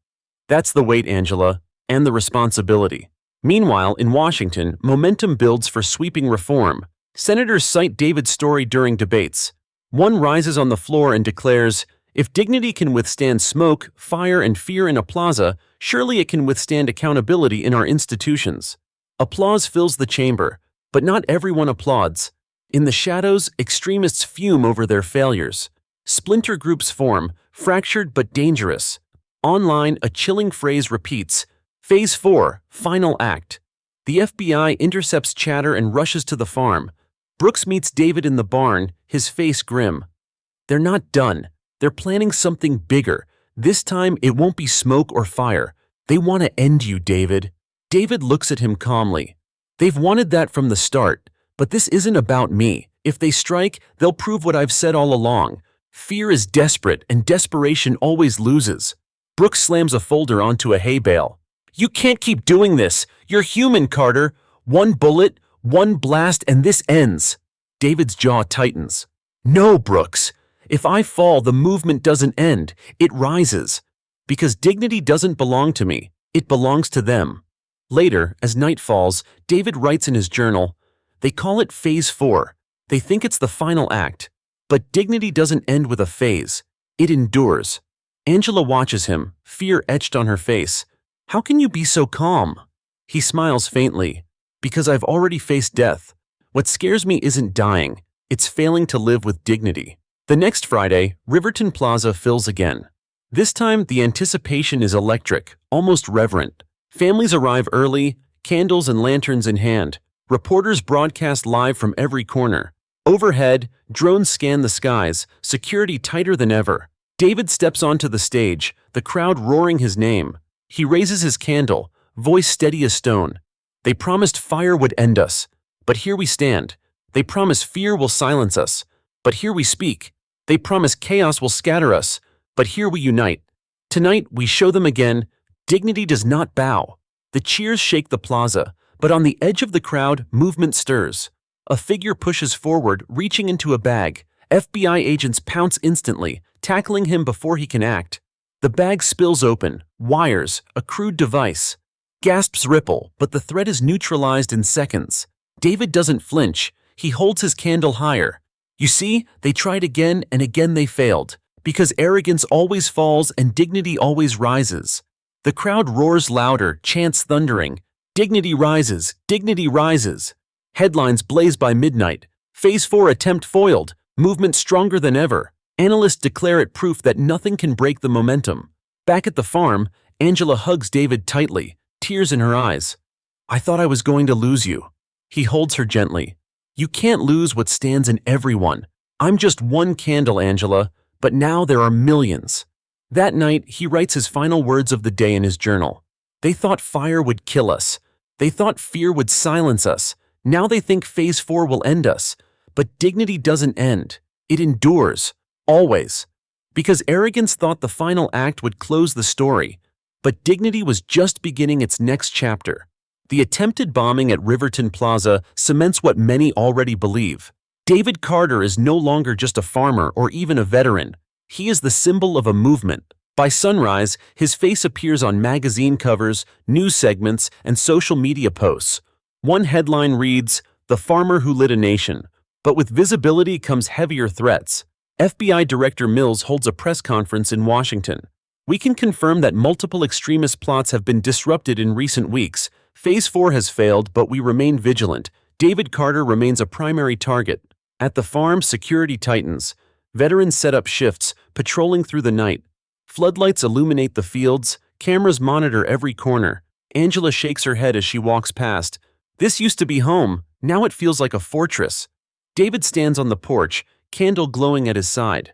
"That's the weight, Angela, and the responsibility." Meanwhile, in Washington, momentum builds for sweeping reform. Senators cite David's story during debates. One rises on the floor and declares, "If dignity can withstand smoke, fire, and fear in a plaza, surely it can withstand accountability in our institutions." Applause fills the chamber, but not everyone applauds. In the shadows, extremists fume over their failures. Splinter groups form, fractured but dangerous. Online, a chilling phrase repeats, "Phase 4, final act." The FBI intercepts chatter and rushes to the farm. Brooks meets David in the barn, his face grim. They're not done. They're planning something bigger. This time, it won't be smoke or fire. They want to end you, David. David looks at him calmly. "They've wanted that from the start, but this isn't about me. If they strike, they'll prove what I've said all along. Fear is desperate, and desperation always loses." Brooks slams a folder onto a hay bale. "You can't keep doing this. You're human, Carter. One bullet, one blast, and this ends." David's jaw tightens. "No, Brooks. If I fall, the movement doesn't end. It rises. Because dignity doesn't belong to me. It belongs to them." Later, as night falls, David writes in his journal, "They call it Phase 4. They think it's the final act. But dignity doesn't end with a phase. It endures." Angela watches him, fear etched on her face. "How can you be so calm?" He smiles faintly. "Because I've already faced death. What scares me isn't dying. It's failing to live with dignity." The next Friday, Riverton Plaza fills again. This time, the anticipation is electric, almost reverent. Families arrive early, candles and lanterns in hand. Reporters broadcast live from every corner. Overhead, drones scan the skies, security tighter than ever. David steps onto the stage, the crowd roaring his name. He raises his candle, voice steady as stone. "They promised fire would end us, but here we stand. They promise fear will silence us, but here we speak. They promise chaos will scatter us, but here we unite. Tonight, we show them again, dignity does not bow." The cheers shake the plaza, but on the edge of the crowd, movement stirs. A figure pushes forward, reaching into a bag. FBI agents pounce instantly, tackling him before he can act. The bag spills open, wires, a crude device. Gasps ripple, but the threat is neutralized in seconds. David doesn't flinch. He holds his candle higher. "You see, they tried again and again they failed. Because arrogance always falls and dignity always rises." The crowd roars louder, chants thundering. "Dignity rises! Dignity rises!" Headlines blaze by midnight. Phase 4 attempt foiled. Movement stronger than ever. Analysts declare it proof that nothing can break the momentum. Back at the farm, Angela hugs David tightly, tears in her eyes. I thought I was going to lose you. He holds her gently. You can't lose what stands in everyone. I'm just one candle, Angela, but now there are millions. That night, he writes his final words of the day in his journal. They thought fire would kill us. They thought fear would silence us. Now they think Phase 4 will end us. But dignity doesn't end. It endures. Always. Because arrogance thought the final act would close the story. But dignity was just beginning its next chapter. The attempted bombing at Riverton Plaza cements what many already believe. David Carter is no longer just a farmer or even a veteran. He is the symbol of a movement. By sunrise, his face appears on magazine covers, news segments, and social media posts. One headline reads, "The Farmer Who Lit a Nation." But with visibility comes heavier threats. FBI Director Mills holds a press conference in Washington. We can confirm that multiple extremist plots have been disrupted in recent weeks. Phase 4 has failed, but we remain vigilant. David Carter remains a primary target. At the farm, security tightens. Veterans set up shifts, patrolling through the night. Floodlights illuminate the fields. Cameras monitor every corner. Angela shakes her head as she walks past. This used to be home. Now it feels like a fortress. David stands on the porch, candle glowing at his side.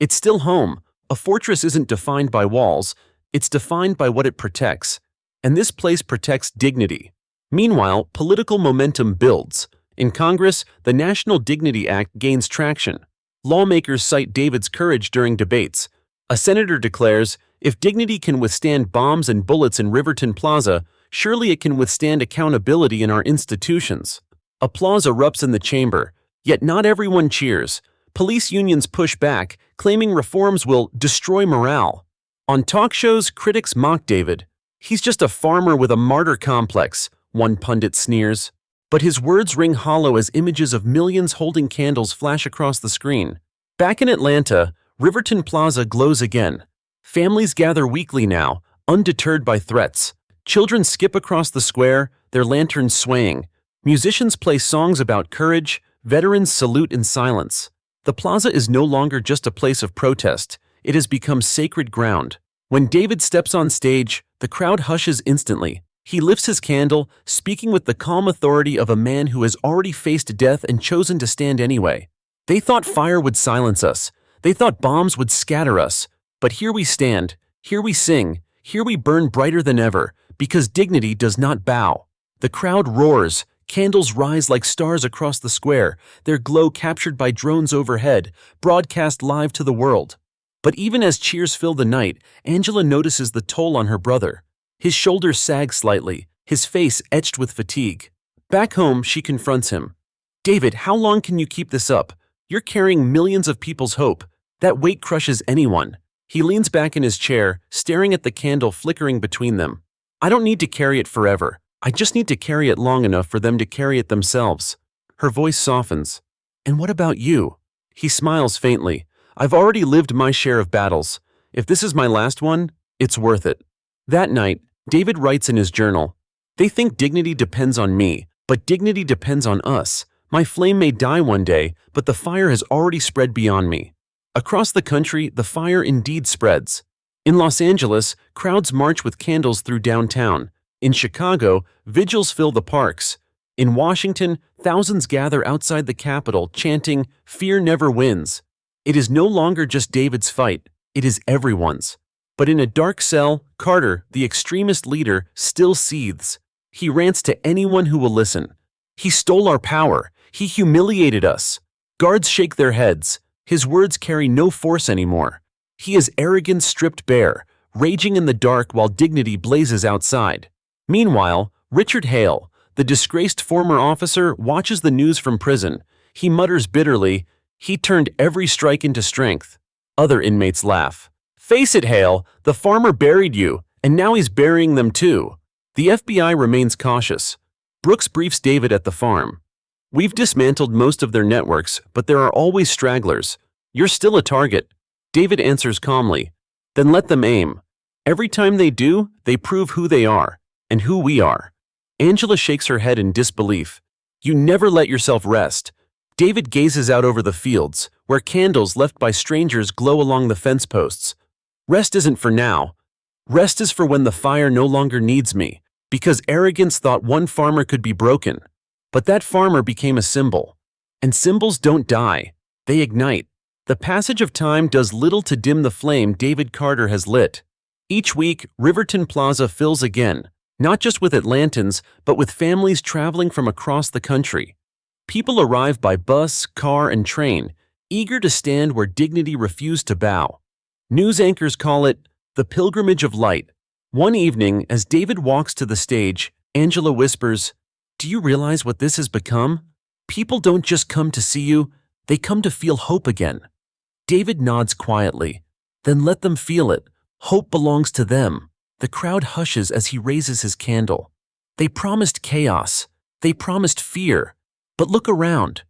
It's still home. A fortress isn't defined by walls. It's defined by what it protects. And this place protects dignity. Meanwhile, political momentum builds. In Congress, the National Dignity Act gains traction. Lawmakers cite David's courage during debates. A senator declares, if dignity can withstand bombs and bullets in Riverton Plaza, surely it can withstand accountability in our institutions. Applause erupts in the chamber, yet not everyone cheers. Police unions push back, claiming reforms will destroy morale. On talk shows, critics mock David. He's just a farmer with a martyr complex, one pundit sneers. But his words ring hollow as images of millions holding candles flash across the screen. Back in Atlanta, Riverton Plaza glows again. Families gather weekly now, undeterred by threats. Children skip across the square, their lanterns swaying. Musicians play songs about courage, veterans salute in silence. The plaza is no longer just a place of protest, it has become sacred ground. When David steps on stage, the crowd hushes instantly. He lifts his candle, speaking with the calm authority of a man who has already faced death and chosen to stand anyway. They thought fire would silence us. They thought bombs would scatter us. But here we stand, here we sing, here we burn brighter than ever, because dignity does not bow. The crowd roars. Candles rise like stars across the square, their glow captured by drones overhead, broadcast live to the world. But even as cheers fill the night, Angela notices the toll on her brother. His shoulders sag slightly, his face etched with fatigue. Back home, she confronts him. David, how long can you keep this up? You're carrying millions of people's hope. That weight crushes anyone. He leans back in his chair, staring at the candle flickering between them. I don't need to carry it forever. I just need to carry it long enough for them to carry it themselves. Her voice softens. And what about you? He smiles faintly. I've already lived my share of battles. If this is my last one, it's worth it. That night, David writes in his journal, They think dignity depends on me, but dignity depends on us. My flame may die one day, but the fire has already spread beyond me. Across the country, the fire indeed spreads. In Los Angeles, crowds march with candles through downtown. In Chicago, vigils fill the parks. In Washington, thousands gather outside the Capitol chanting, "Fear never wins." It is no longer just David's fight, it is everyone's. But in a dark cell, Carter, the extremist leader, still seethes. He rants to anyone who will listen. He stole our power. He humiliated us. Guards shake their heads. His words carry no force anymore. He is arrogance stripped bare, raging in the dark while dignity blazes outside. Meanwhile, Richard Hale, the disgraced former officer, watches the news from prison. He mutters bitterly, "He turned every strike into strength." Other inmates laugh. "Face it, Hale, the farmer buried you, and now he's burying them too." The FBI remains cautious. Brooks briefs David at the farm. "We've dismantled most of their networks, but there are always stragglers. You're still a target." David answers calmly, "Then let them aim. Every time they do, they prove who they are, and who we are." Angela shakes her head in disbelief. "You never let yourself rest." David gazes out over the fields, where candles left by strangers glow along the fence posts. Rest isn't for now. Rest is for when the fire no longer needs me, because arrogance thought one farmer could be broken. But that farmer became a symbol. And symbols don't die, they ignite. The passage of time does little to dim the flame David Carter has lit. Each week, Riverton Plaza fills again, not just with Atlantans, but with families traveling from across the country. People arrive by bus, car, and train, eager to stand where dignity refused to bow. News anchors call it the pilgrimage of light. One evening, as David walks to the stage, Angela whispers, "Do you realize what this has become? People don't just come to see you, they come to feel hope again." David nods quietly. "Then let them feel it. Hope belongs to them." The crowd hushes as he raises his candle. They promised chaos. They promised fear. But look around.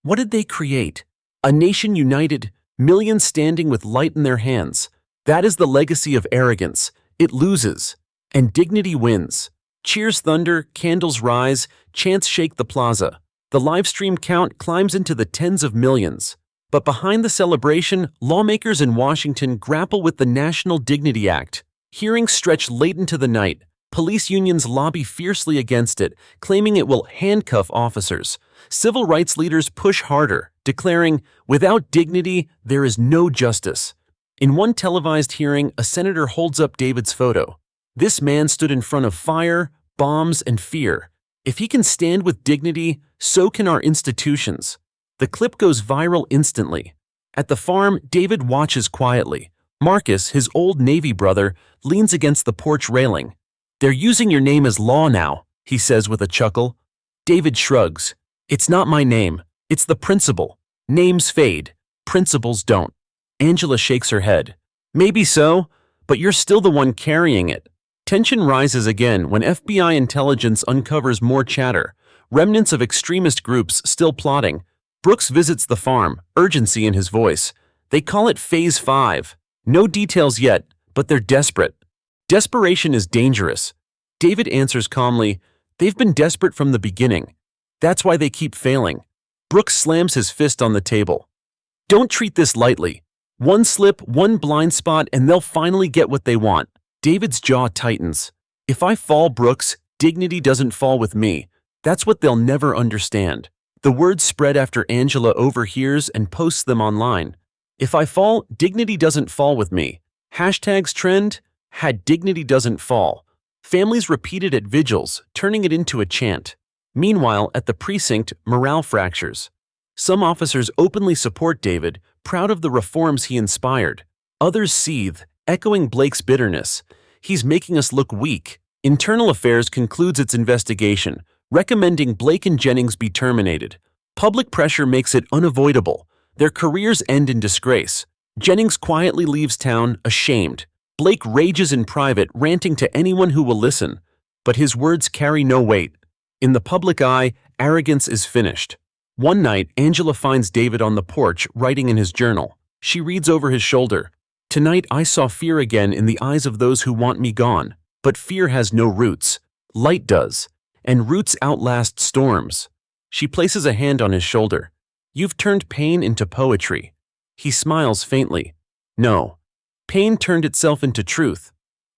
What did they create? A nation united, millions standing with light in their hands. That is the legacy of arrogance. It loses, and dignity wins. Cheers thunder, candles rise, chants shake the plaza. The livestream count climbs into the tens of millions. But behind the celebration, lawmakers in Washington grapple with the National Dignity Act. Hearings stretch late into the night. Police unions lobby fiercely against it, claiming it will handcuff officers. Civil rights leaders push harder, declaring, "Without dignity, there is no justice." In one televised hearing, a senator holds up David's photo. This man stood in front of fire, bombs, and fear. If he can stand with dignity, so can our institutions. The clip goes viral instantly. At the farm, David watches quietly. Marcus, his old Navy brother, leans against the porch railing. "They're using your name as law now," he says with a chuckle. David shrugs. "It's not my name. It's the principle. Names fade. Principles don't." Angela shakes her head. "Maybe so, but you're still the one carrying it." Tension rises again when FBI intelligence uncovers more chatter, remnants of extremist groups still plotting. Brooks visits the farm, urgency in his voice. They call it Phase 5. No details yet, but they're desperate. Desperation is dangerous. David answers calmly, "They've been desperate from the beginning. That's why they keep failing." Brooks slams his fist on the table. "Don't treat this lightly. One slip, one blind spot, and they'll finally get what they want." David's jaw tightens. "If I fall, Brooks, dignity doesn't fall with me. That's what they'll never understand." The words spread after Angela overhears and posts them online. "If I fall, dignity doesn't fall with me." Hashtags trend, "Had dignity doesn't fall." Families repeat it at vigils, turning it into a chant. Meanwhile, at the precinct, morale fractures. Some officers openly support David, proud of the reforms he inspired. Others seethe, echoing Blake's bitterness. "He's making us look weak." Internal Affairs concludes its investigation, recommending Blake and Jennings be terminated. Public pressure makes it unavoidable. Their careers end in disgrace. Jennings quietly leaves town, ashamed. Blake rages in private, ranting to anyone who will listen. But his words carry no weight. In the public eye, arrogance is finished. One night, Angela finds David on the porch, writing in his journal. She reads over his shoulder. "Tonight I saw fear again in the eyes of those who want me gone. But fear has no roots. Light does. And roots outlast storms." She places a hand on his shoulder. "You've turned pain into poetry." He smiles faintly. "No. Pain turned itself into truth.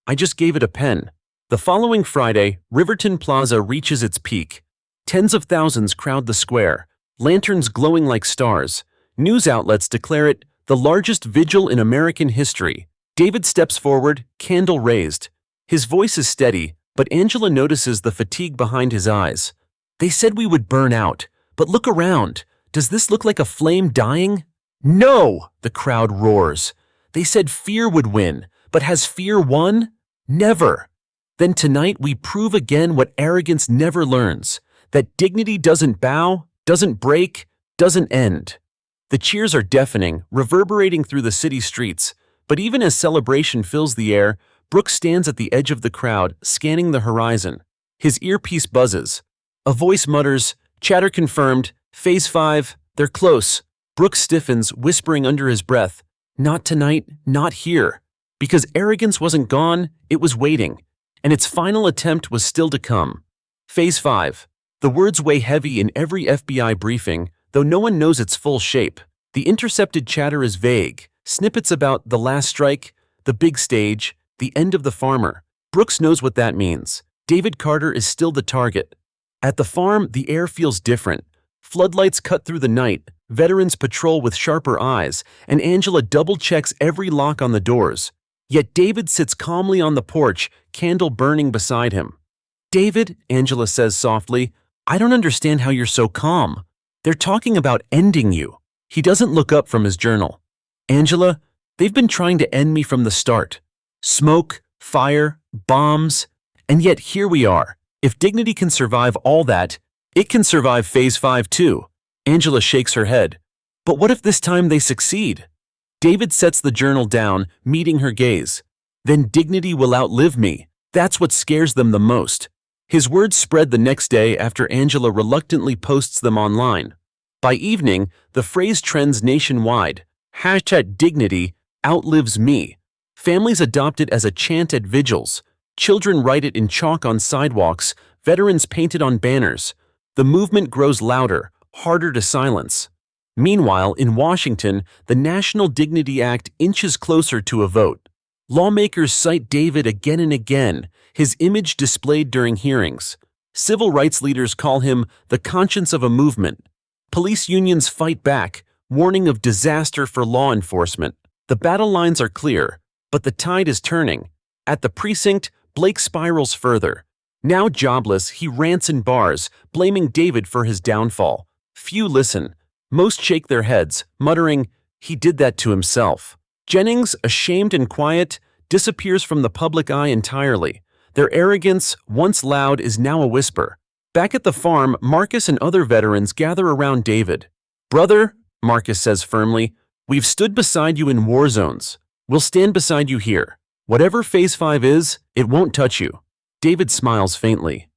I just gave it a pen." The following Friday, Riverton Plaza reaches its peak. Tens of thousands crowd the square, lanterns glowing like stars. News outlets declare it the largest vigil in American history. David steps forward, candle raised. His voice is steady, but Angela notices the fatigue behind his eyes. "They said we would burn out, but look around. Does this look like a flame dying?" "No!" the crowd roars. "They said fear would win, but has fear won? Never." "Then tonight we prove again what arrogance never learns, that dignity doesn't bow, doesn't break, doesn't end." The cheers are deafening, reverberating through the city streets, but even as celebration fills the air, Brooks stands at the edge of the crowd, scanning the horizon. His earpiece buzzes. A voice mutters, "Chatter confirmed, Phase 5, they're close." Brooks stiffens, whispering under his breath, "Not tonight, not here." Because arrogance wasn't gone, it was waiting, and its final attempt was still to come. Phase 5. The words weigh heavy in every FBI briefing, though no one knows its full shape. The intercepted chatter is vague, snippets about the last strike, the big stage, the end of the farmer. Brooks knows what that means. David Carter is still the target. At the farm, the air feels different. Floodlights cut through the night, veterans patrol with sharper eyes, and Angela double-checks every lock on the doors. Yet David sits calmly on the porch, candle burning beside him. "David," Angela says softly, "I don't understand how you're so calm. They're talking about ending you." He doesn't look up from his journal. "Angela, they've been trying to end me from the start. Smoke, fire, bombs, and yet here we are. If dignity can survive all that, it can survive Phase 5 too." Angela shakes her head. "But what if this time they succeed?" David sets the journal down, meeting her gaze. "Then dignity will outlive me. That's what scares them the most." His words spread the next day after Angela reluctantly posts them online. By evening, the phrase trends nationwide. #dignity outlives me. Families adopt it as a chant at vigils. Children write it in chalk on sidewalks, veterans paint it on banners. The movement grows louder, harder to silence. Meanwhile, in Washington, the National Dignity Act inches closer to a vote. Lawmakers cite David again and again, his image displayed during hearings. Civil rights leaders call him the conscience of a movement. Police unions fight back, warning of disaster for law enforcement. The battle lines are clear, but the tide is turning. At the precinct, Blake spirals further. Now jobless, he rants in bars, blaming David for his downfall. Few listen. Most shake their heads, muttering, "He did that to himself." Jennings, ashamed and quiet, disappears from the public eye entirely. Their arrogance, once loud, is now a whisper. Back at the farm, Marcus and other veterans gather around David. "Brother," Marcus says firmly, "we've stood beside you in war zones. We'll stand beside you here. Whatever Phase 5 is, it won't touch you." David smiles faintly.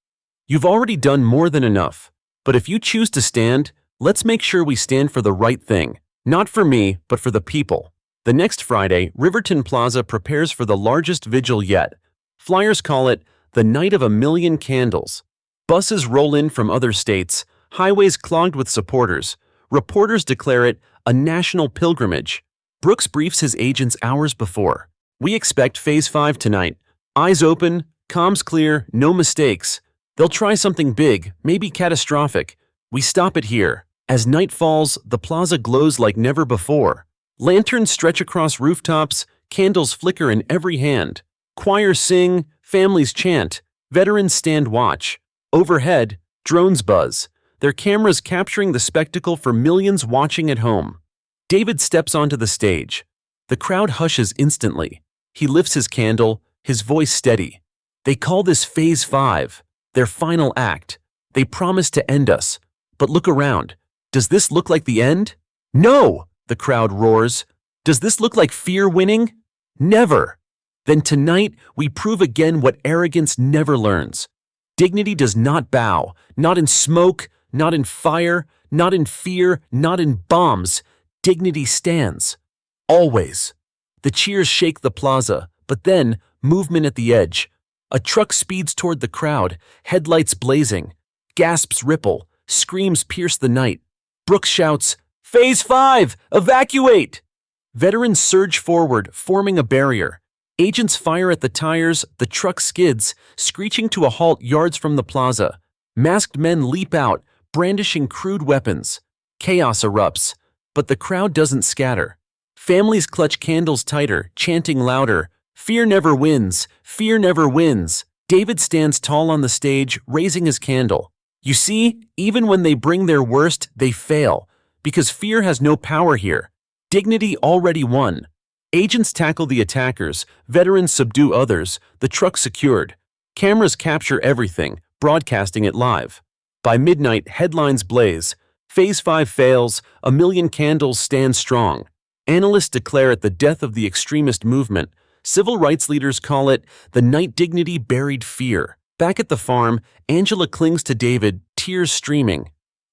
"You've already done more than enough. But if you choose to stand, let's make sure we stand for the right thing. Not for me, but for the people." The next Friday, Riverton Plaza prepares for the largest vigil yet. Flyers call it the Night of a Million Candles. Buses roll in from other states, highways clogged with supporters. Reporters declare it a national pilgrimage. Brooks briefs his agents hours before. "We expect Phase 5 tonight. Eyes open, comms clear, no mistakes. They'll try something big, maybe catastrophic. We stop it here." As night falls, the plaza glows like never before. Lanterns stretch across rooftops, candles flicker in every hand. Choirs sing, families chant, veterans stand watch. Overhead, drones buzz, their cameras capturing the spectacle for millions watching at home. David steps onto the stage. The crowd hushes instantly. He lifts his candle, his voice steady. "They call this Phase 5, their final act. They promise to end us. But look around. Does this look like the end?" "No!" the crowd roars. "Does this look like fear winning?" "Never!" "Then tonight we prove again what arrogance never learns. Dignity does not bow, not in smoke, not in fire, not in fear, not in bombs. Dignity stands. Always." The cheers shake the plaza, but then, movement at the edge. A truck speeds toward the crowd, headlights blazing. Gasps ripple, screams pierce the night. Brooks shouts, "Phase 5! Evacuate!" Veterans surge forward, forming a barrier. Agents fire at the tires, the truck skids, screeching to a halt yards from the plaza. Masked men leap out, brandishing crude weapons. Chaos erupts, but the crowd doesn't scatter. Families clutch candles tighter, chanting louder, "Fear never wins! Fear never wins!" David stands tall on the stage, raising his candle. "You see, even when they bring their worst, they fail, because fear has no power here. Dignity already won." Agents tackle the attackers, veterans subdue others, the truck secured. Cameras capture everything, broadcasting it live. By midnight, headlines blaze. Phase 5 fails, a million candles stand strong. Analysts declare it the death of the extremist movement. Civil rights leaders call it the night dignity buried fear. Back at the farm, Angela clings to David, tears streaming.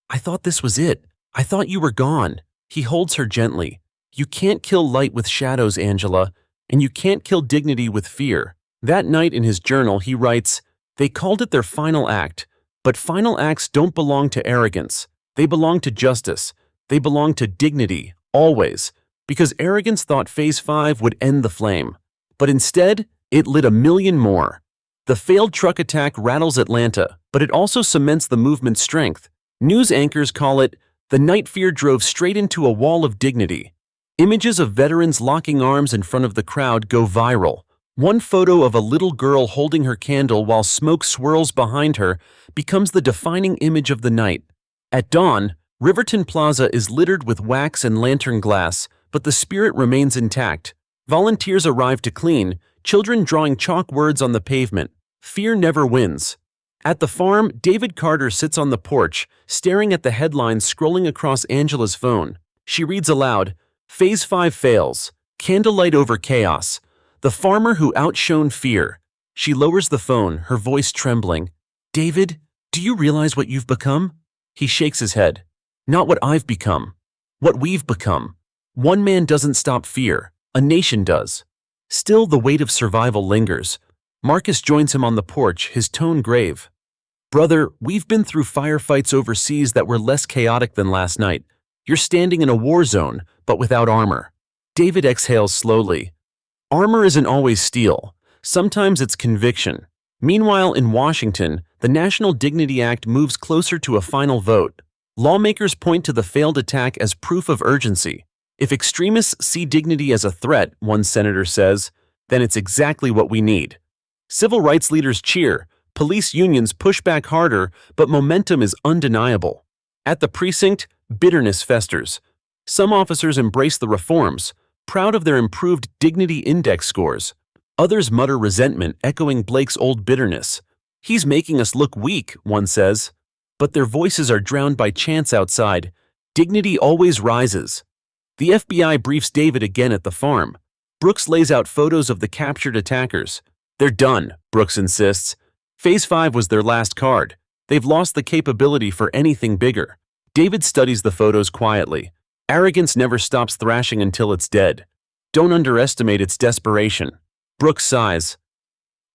"I thought this was it. I thought you were gone." He holds her gently. "You can't kill light with shadows, Angela, and you can't kill dignity with fear." That night in his journal, he writes, "They called it their final act, but final acts don't belong to arrogance. They belong to justice. They belong to dignity, always. Because arrogance thought Phase 5 would end the flame. But instead, it lit a million more. The failed truck attack rattles Atlanta, but it also cements the movement's strength. News anchors call it, "The night fear drove straight into a wall of dignity." Images of veterans locking arms in front of the crowd go viral. One photo of a little girl holding her candle while smoke swirls behind her becomes the defining image of the night. At dawn, Riverton Plaza is littered with wax and lantern glass, but the spirit remains intact. Volunteers arrive to clean, children drawing chalk words on the pavement. Fear never wins. At the farm, David Carter sits on the porch, staring at the headlines scrolling across Angela's phone. She reads aloud, "Phase 5 fails. Candlelight over chaos. The farmer who outshone fear." She lowers the phone, her voice trembling. "David, do you realize what you've become?" He shakes his head. "Not what I've become. What we've become. One man doesn't stop fear. A nation does." Still, the weight of survival lingers. Marcus joins him on the porch, his tone grave. "Brother, we've been through firefights overseas that were less chaotic than last night. You're standing in a war zone, but without armor." David exhales slowly. Armor isn't always steel. Sometimes it's conviction. Meanwhile, in Washington, the National Dignity Act moves closer to a final vote. Lawmakers point to the failed attack as proof of urgency. "If extremists see dignity as a threat," one senator says, "then it's exactly what we need." Civil rights leaders cheer, police unions push back harder, but momentum is undeniable. At the precinct, bitterness festers. Some officers embrace the reforms, proud of their improved dignity index scores. Others mutter resentment, echoing Blake's old bitterness. "He's making us look weak," one says. But their voices are drowned by chants outside. Dignity always rises. The FBI briefs David again at the farm. Brooks lays out photos of the captured attackers. "They're done," Brooks insists. Phase 5 was their last card. They've lost the capability for anything bigger. David studies the photos quietly. Arrogance never stops thrashing until it's dead. Don't underestimate its desperation. Brooks sighs.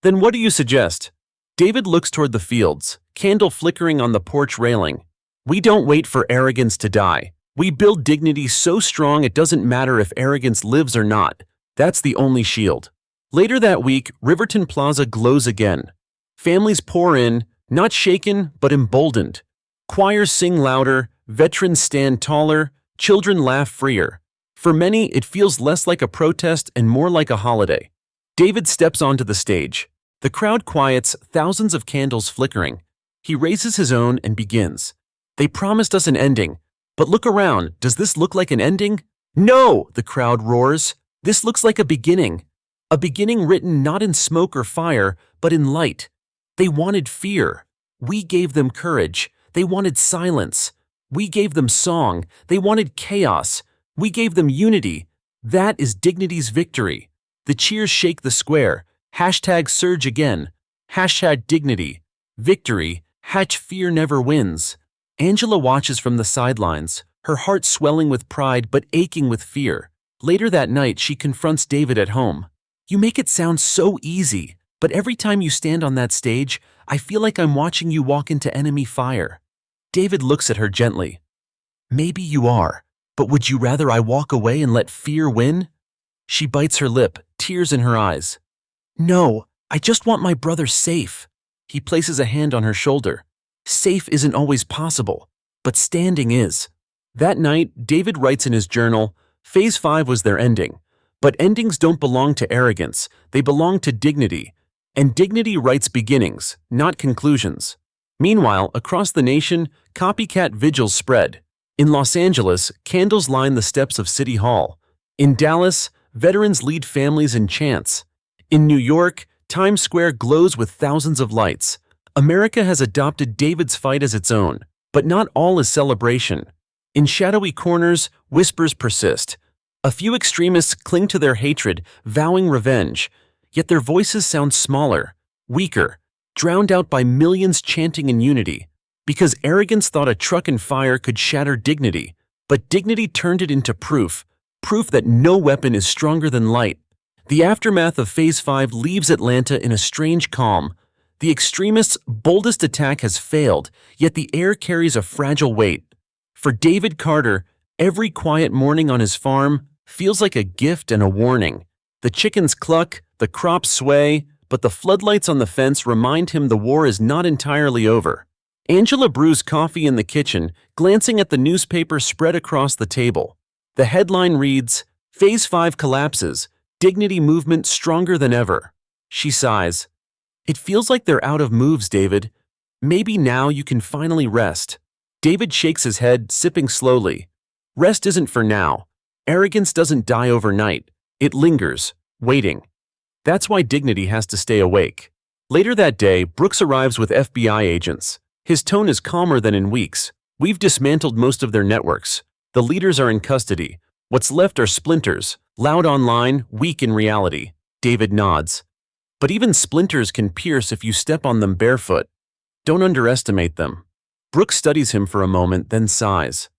"Then what do you suggest?" David looks toward the fields, candle flickering on the porch railing. "We don't wait for arrogance to die. We build dignity so strong it doesn't matter if arrogance lives or not. That's the only shield." Later that week, Riverton Plaza glows again. Families pour in, not shaken, but emboldened. Choirs sing louder, veterans stand taller, children laugh freer. For many, it feels less like a protest and more like a holiday. David steps onto the stage. The crowd quiets, thousands of candles flickering. He raises his own and begins. "They promised us an ending. But look around, does this look like an ending?" "No!" the crowd roars. "This looks like a beginning. A beginning written not in smoke or fire, but in light. They wanted fear. We gave them courage. They wanted silence. We gave them song. They wanted chaos. We gave them unity. That is dignity's victory." The cheers shake the square. Hashtag surge again. Hashtag dignity. Victory. Hatch fear never wins. Angela watches from the sidelines, her heart swelling with pride but aching with fear. Later that night, she confronts David at home. "You make it sound so easy, but every time you stand on that stage, I feel like I'm watching you walk into enemy fire." David looks at her gently. "Maybe you are, but would you rather I walk away and let fear win?" She bites her lip, tears in her eyes. "No, I just want my brother safe." He places a hand on her shoulder. "Safe isn't always possible, but standing is." That night, David writes in his journal, Phase 5 was their ending. But endings don't belong to arrogance, they belong to dignity. And dignity writes beginnings, not conclusions. Meanwhile, across the nation, copycat vigils spread. In Los Angeles, candles line the steps of City Hall. In Dallas, veterans lead families in chants. In New York, Times Square glows with thousands of lights. America has adopted David's fight as its own, but not all is celebration. In shadowy corners, whispers persist. A few extremists cling to their hatred, vowing revenge, yet their voices sound smaller, weaker, drowned out by millions chanting in unity. Because arrogance thought a truck and fire could shatter dignity, but dignity turned it into proof that no weapon is stronger than light. The aftermath of Phase 5 leaves Atlanta in a strange calm. The extremists' boldest attack has failed, yet the air carries a fragile weight. For David Carter, every quiet morning on his farm feels like a gift and a warning. The chickens cluck, the crops sway, but the floodlights on the fence remind him the war is not entirely over. Angela brews coffee in the kitchen, glancing at the newspaper spread across the table. The headline reads, "Phase 5 collapses, dignity movement stronger than ever." She sighs. "It feels like they're out of moves, David. Maybe now you can finally rest." David shakes his head, sipping slowly. Rest isn't for now. Arrogance doesn't die overnight. It lingers, waiting. That's why dignity has to stay awake. Later that day, Brooks arrives with FBI agents. His tone is calmer than in weeks. "We've dismantled most of their networks. The leaders are in custody. What's left are splinters, loud online, weak in reality." David nods. "But even splinters can pierce if you step on them barefoot. Don't underestimate them." Brooks studies him for a moment, then sighs.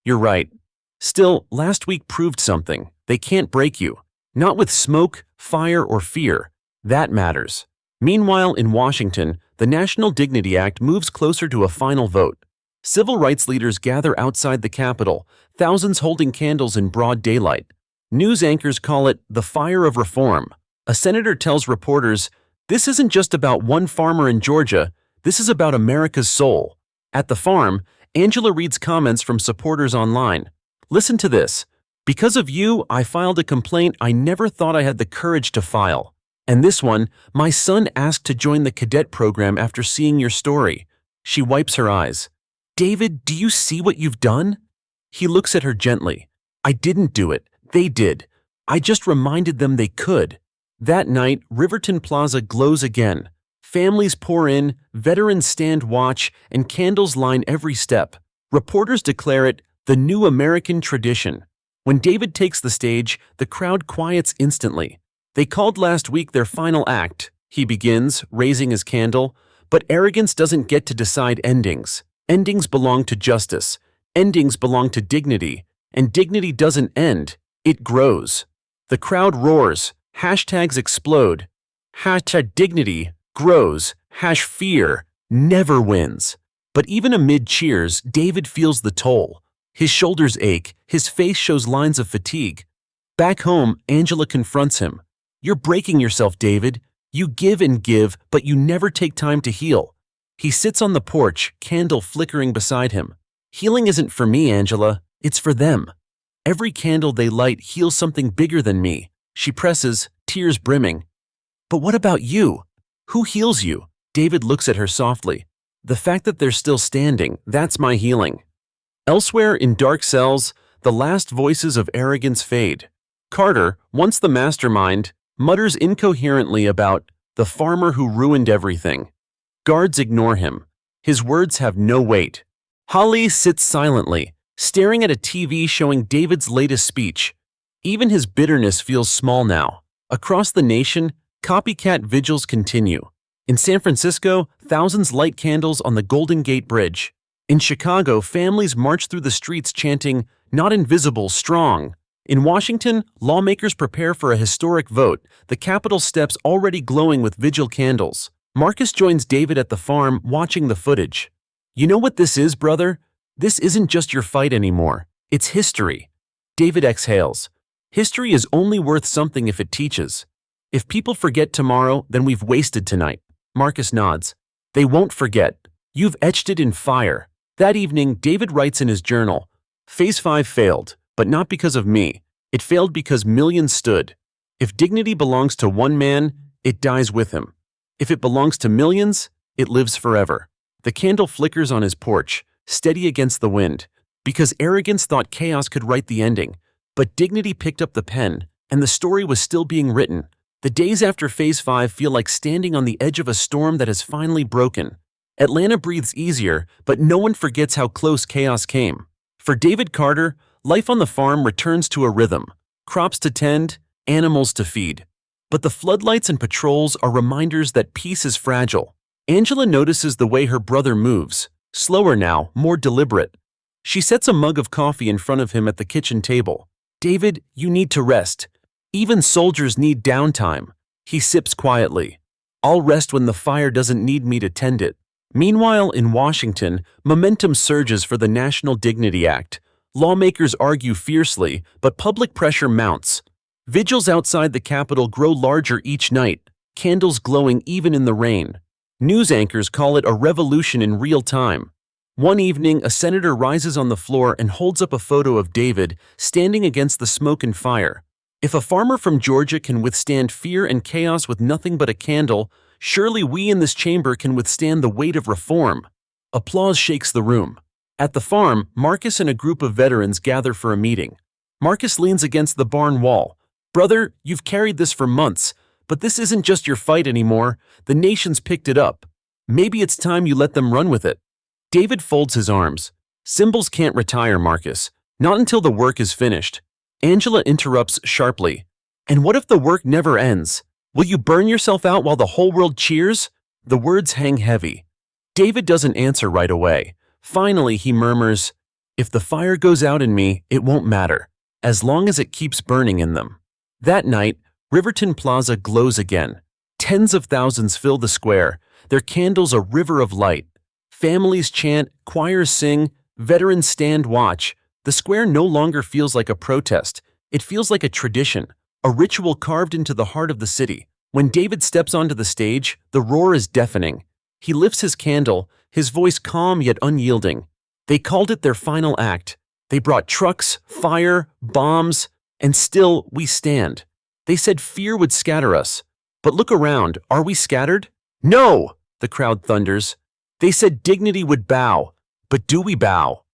"You're right. Still, last week proved something. They can't break you. Not with smoke, fire, or fear. That matters." Meanwhile, in Washington, the National Dignity Act moves closer to a final vote. Civil rights leaders gather outside the Capitol, thousands holding candles in broad daylight. News anchors call it the fire of reform. A senator tells reporters, "This isn't just about one farmer in Georgia, this is about America's soul." At the farm, Angela reads comments from supporters online. "Listen to this. Because of you, I filed a complaint I never thought I had the courage to file. And this one, my son asked to join the cadet program after seeing your story." She wipes her eyes. "David, do you see what you've done?" He looks at her gently. "I didn't do it. They did. I just reminded them they could." That night, Riverton Plaza glows again. Families pour in, veterans stand watch, and candles line every step. Reporters declare it the new American tradition. When David takes the stage, the crowd quiets instantly. "They called last week their final act," he begins, raising his candle. "But arrogance doesn't get to decide endings. Endings belong to justice. Endings belong to dignity. And dignity doesn't end, it grows." The crowd roars. Hashtags explode. Hashtag dignity grows. Hash fear never wins. But even amid cheers, David feels the toll. His shoulders ache. His face shows lines of fatigue. Back home, Angela confronts him. "You're breaking yourself, David. You give and give, but you never take time to heal." He sits on the porch, candle flickering beside him. "Healing isn't for me, Angela. It's for them. Every candle they light heals something bigger than me." She presses, tears brimming. "But what about you? Who heals you?" David looks at her softly. "The fact that they're still standing, that's my healing." Elsewhere in dark cells, the last voices of arrogance fade. Carter, once the mastermind, mutters incoherently about the farmer who ruined everything. Guards ignore him. His words have no weight. Holly sits silently, staring at a TV showing David's latest speech. Even his bitterness feels small now. Across the nation, copycat vigils continue. In San Francisco, thousands light candles on the Golden Gate Bridge. In Chicago, families march through the streets chanting, "Not invisible, strong." In Washington, lawmakers prepare for a historic vote, the Capitol steps already glowing with vigil candles. Marcus joins David at the farm, watching the footage. "You know what this is, brother? This isn't just your fight anymore. It's history." David exhales. "History is only worth something if it teaches. If people forget tomorrow, then we've wasted tonight." Marcus nods. "They won't forget. You've etched it in fire." That evening, David writes in his journal, "Phase 5 failed, but not because of me. It failed because millions stood. If dignity belongs to one man, it dies with him. If it belongs to millions, it lives forever." The candle flickers on his porch, steady against the wind, because arrogance thought chaos could write the ending. But dignity picked up the pen, and the story was still being written. The days after Phase 5 feel like standing on the edge of a storm that has finally broken. Atlanta breathes easier, but no one forgets how close chaos came. For David Carter, life on the farm returns to a rhythm. Crops to tend, animals to feed. But the floodlights and patrols are reminders that peace is fragile. Angela notices the way her brother moves, slower now, more deliberate. She sets a mug of coffee in front of him at the kitchen table. "David, you need to rest. Even soldiers need downtime." He sips quietly. "I'll rest when the fire doesn't need me to tend it." Meanwhile, in Washington, momentum surges for the National Dignity Act. Lawmakers argue fiercely, but public pressure mounts. Vigils outside the Capitol grow larger each night, candles glowing even in the rain. News anchors call it a revolution in real time. One evening, a senator rises on the floor and holds up a photo of David standing against the smoke and fire. If a farmer from Georgia can withstand fear and chaos with nothing but a candle, surely we in this chamber can withstand the weight of reform. Applause shakes the room. At the farm, Marcus and a group of veterans gather for a meeting. Marcus leans against the barn wall. "Brother, you've carried this for months, but this isn't just your fight anymore. The nation's picked it up. Maybe it's time you let them run with it." David folds his arms. "Symbols can't retire, Marcus. Not until the work is finished." Angela interrupts sharply. "And what if the work never ends? Will you burn yourself out while the whole world cheers?" The words hang heavy. David doesn't answer right away. Finally, he murmurs, "If the fire goes out in me, it won't matter, as long as it keeps burning in them." That night, Riverton Plaza glows again. Tens of thousands fill the square, their candles a river of light. Families chant, choirs sing, veterans stand watch. The square no longer feels like a protest. It feels like a tradition, a ritual carved into the heart of the city. When David steps onto the stage, the roar is deafening. He lifts his candle, his voice calm yet unyielding. They called it their final act. They brought trucks, fire, bombs, and still we stand. They said fear would scatter us. But look around, are we scattered? No! The crowd thunders. They said dignity would bow. But do we bow?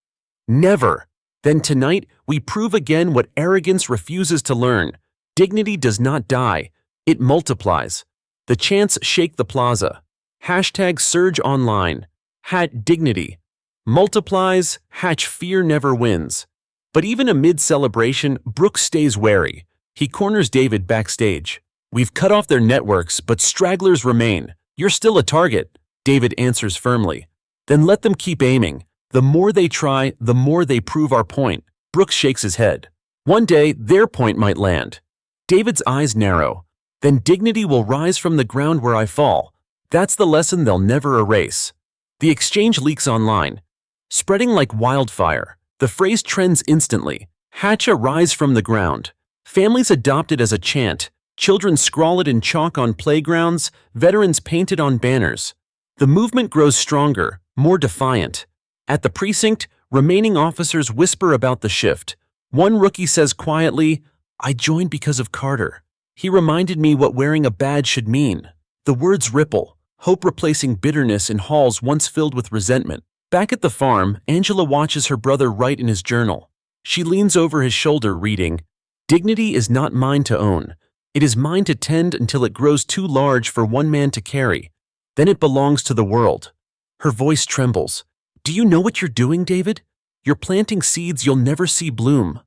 Never. Then tonight, we prove again what arrogance refuses to learn. Dignity does not die. It multiplies. The chants shake the plaza. Hashtag surge online. #dignity. Multiplies, #fear never wins. But even amid celebration, Brooks stays wary. He corners David backstage. "We've cut off their networks, but stragglers remain. You're still a target," David answers firmly. "Then let them keep aiming. The more they try, the more they prove our point." Brooks shakes his head. "One day, their point might land." David's eyes narrow. "Then dignity will rise from the ground where I fall. That's the lesson they'll never erase." The exchange leaks online. Spreading like wildfire, the phrase trends instantly. "Hatcha rise from the ground." Families adopt it as a chant. Children scrawl it in chalk on playgrounds, veterans paint it on banners. The movement grows stronger, more defiant. At the precinct, remaining officers whisper about the shift. One rookie says quietly, "I joined because of Carter. He reminded me what wearing a badge should mean." The words ripple, hope replacing bitterness in halls once filled with resentment. Back at the farm, Angela watches her brother write in his journal. She leans over his shoulder reading, "Dignity is not mine to own. It is mine to tend until it grows too large for one man to carry. Then it belongs to the world." Her voice trembles. "Do you know what you're doing, David? You're planting seeds you'll never see bloom."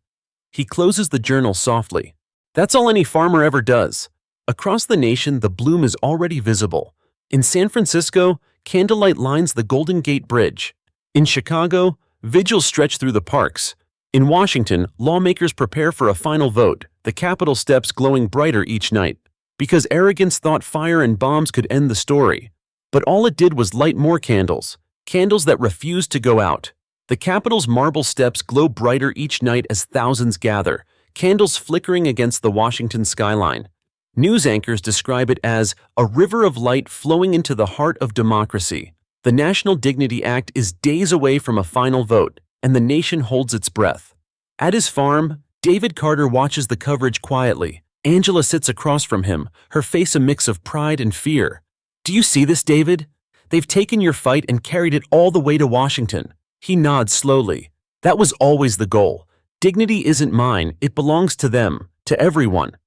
He closes the journal softly. That's all any farmer ever does. Across the nation, the bloom is already visible. In San Francisco, candlelight lines the Golden Gate Bridge. In Chicago, vigils stretch through the parks. In Washington, lawmakers prepare for a final vote, the Capitol steps glowing brighter each night. Because arrogance thought fire and bombs could end the story. But all it did was light more candles, candles that refused to go out. The Capitol's marble steps glow brighter each night as thousands gather, candles flickering against the Washington skyline. News anchors describe it as a river of light flowing into the heart of democracy. The National Dignity Act is days away from a final vote, and the nation holds its breath. At his farm, David Carter watches the coverage quietly. Angela sits across from him, her face a mix of pride and fear. "Do you see this, David? They've taken your fight and carried it all the way to Washington." He nods slowly. "That was always the goal. Dignity isn't mine, it belongs to them, to everyone."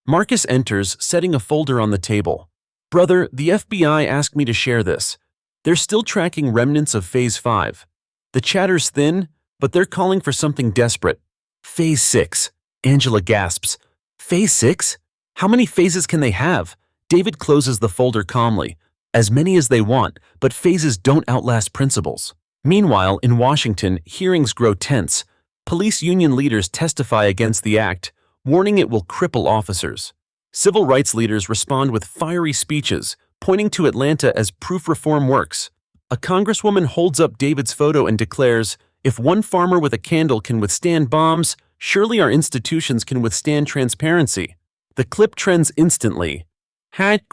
Marcus enters, setting a folder on the table. "Brother, the FBI asked me to share this. They're still tracking remnants of Phase 5. The chatter's thin, but they're calling for something desperate. Phase 6. Angela gasps. "Phase 6? How many phases can they have?" David closes the folder calmly. "As many as they want, but phases don't outlast principles." Meanwhile, in Washington, hearings grow tense. Police union leaders testify against the act, warning it will cripple officers. Civil rights leaders respond with fiery speeches, pointing to Atlanta as proof reform works. A congresswoman holds up David's photo and declares, "If one farmer with a candle can withstand bombs, surely our institutions can withstand transparency." The clip trends instantly.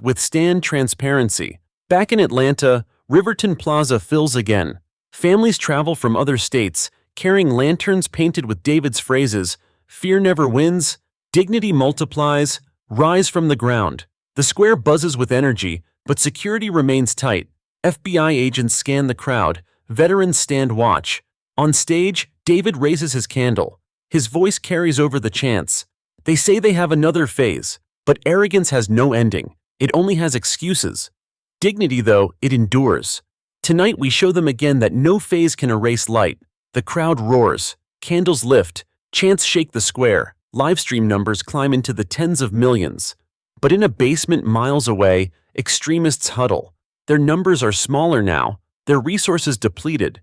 #withstand transparency. Back in Atlanta, Riverton Plaza fills again. Families travel from other states, carrying lanterns painted with David's phrases, "Fear never wins," "Dignity multiplies," "Rise from the ground." The square buzzes with energy, but security remains tight. FBI agents scan the crowd, veterans stand watch. On stage, David raises his candle. His voice carries over the chants. They say they have another phase, but arrogance has no ending. It only has excuses. Dignity, though, it endures. Tonight we show them again that no phase can erase light. The crowd roars, candles lift, chants shake the square, livestream numbers climb into the tens of millions. But in a basement miles away, extremists huddle. Their numbers are smaller now, their resources depleted.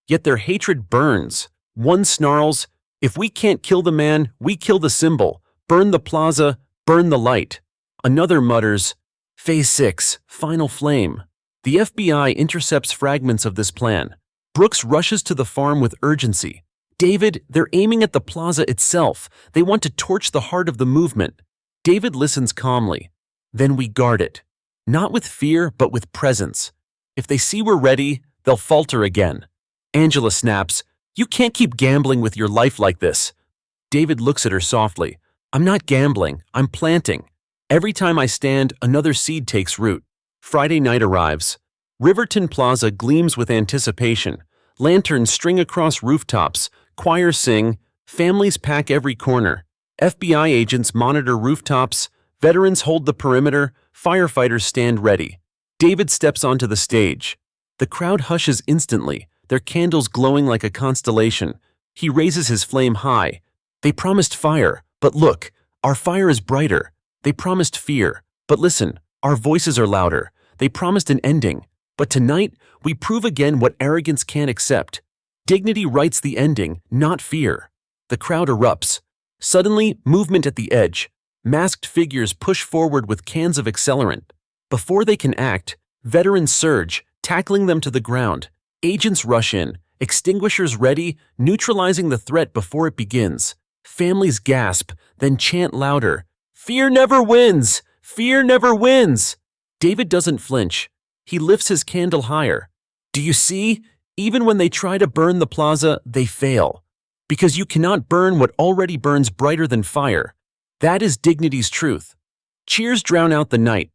Yet their hatred burns. One snarls, "If we can't kill the man, we kill the symbol. Burn the plaza, burn the light." Another mutters, "Phase 6, final flame." The FBI intercepts fragments of this plan. Brooks rushes to the farm with urgency. "David, they're aiming at the plaza itself. They want to torch the heart of the movement." David listens calmly. "Then we guard it. Not with fear, but with presence. If they see we're ready, they'll falter again." Angela snaps, "You can't keep gambling with your life like this." David looks at her softly. "I'm not gambling, I'm planting. Every time I stand, another seed takes root." Friday night arrives. Riverton Plaza gleams with anticipation. Lanterns string across rooftops, choirs sing, families pack every corner. FBI agents monitor rooftops, veterans hold the perimeter, firefighters stand ready. David steps onto the stage. The crowd hushes instantly, their candles glowing like a constellation. He raises his flame high. "They promised fire, but look, our fire is brighter. They promised fear, but listen, our voices are louder. They promised an ending, but tonight we prove again what arrogance can't accept. Dignity writes the ending, not fear." The crowd erupts. Suddenly, movement at the edge. Masked figures push forward with cans of accelerant. Before they can act, veterans surge, tackling them to the ground. Agents rush in, extinguishers ready, neutralizing the threat before it begins. Families gasp, then chant louder, "Fear never wins! Fear never wins!" David doesn't flinch. He lifts his candle higher. "Do you see? Even when they try to burn the plaza, they fail. Because you cannot burn what already burns brighter than fire. That is dignity's truth." Cheers drown out the night.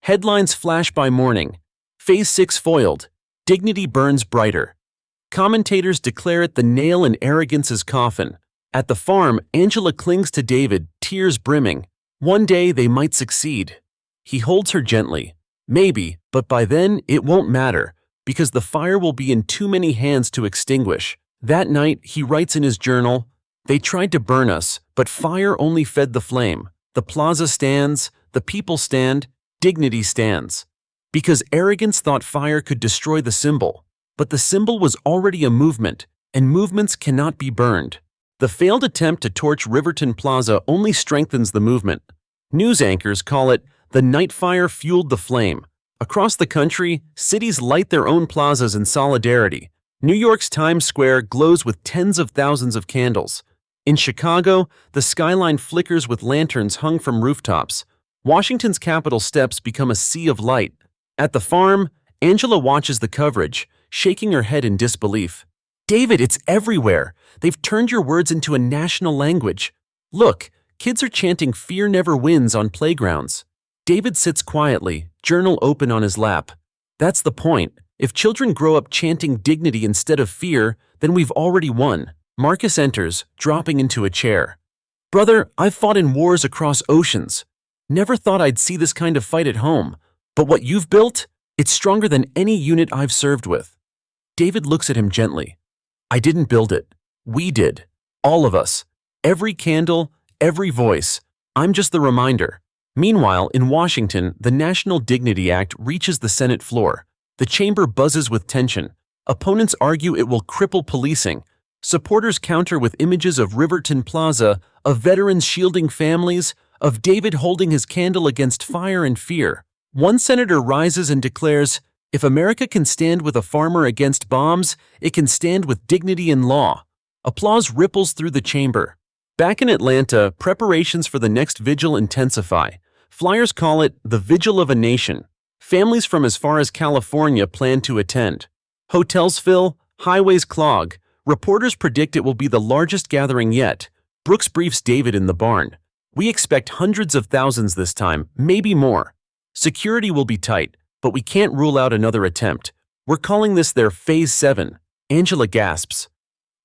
Headlines flash by morning. Phase 6 foiled. Dignity burns brighter. Commentators declare it the nail in arrogance's coffin. At the farm, Angela clings to David, tears brimming. One day they might succeed. He holds her gently. Maybe, but by then it won't matter, because the fire will be in too many hands to extinguish. That night, he writes in his journal, "They tried to burn us, but fire only fed the flame. The plaza stands, the people stand, dignity stands." Because arrogance thought fire could destroy the symbol, but the symbol was already a movement, and movements cannot be burned. The failed attempt to torch Riverton Plaza only strengthens the movement. News anchors call it, "The night fire fueled the flame." Across the country, cities light their own plazas in solidarity. New York's Times Square glows with tens of thousands of candles. In Chicago, the skyline flickers with lanterns hung from rooftops. Washington's Capitol steps become a sea of light. At the farm, Angela watches the coverage, shaking her head in disbelief. "David, it's everywhere. They've turned your words into a national language. Look, kids are chanting 'Fear never wins' on playgrounds." David sits quietly, journal open on his lap. That's the point. If children grow up chanting dignity instead of fear, then we've already won. Marcus enters, dropping into a chair. "Brother, I've fought in wars across oceans. Never thought I'd see this kind of fight at home. But what you've built, it's stronger than any unit I've served with." David looks at him gently. "I didn't build it. We did. All of us. Every candle, every voice. I'm just the reminder." Meanwhile, in Washington, the National Dignity Act reaches the Senate floor. The chamber buzzes with tension. Opponents argue it will cripple policing. Supporters counter with images of Riverton Plaza, of veterans shielding families, of David holding his candle against fire and fear. One senator rises and declares, If America can stand with a farmer against bombs, it can stand with dignity and law. Applause ripples through the chamber. Back in Atlanta, preparations for the next vigil intensify. Flyers call it the Vigil of a Nation. Families from as far as California plan to attend. Hotels fill, highways clog. Reporters predict it will be the largest gathering yet. Brooks briefs David in the barn. We expect hundreds of thousands this time, maybe more. Security will be tight, but we can't rule out another attempt. We're calling this their Phase 7. Angela gasps.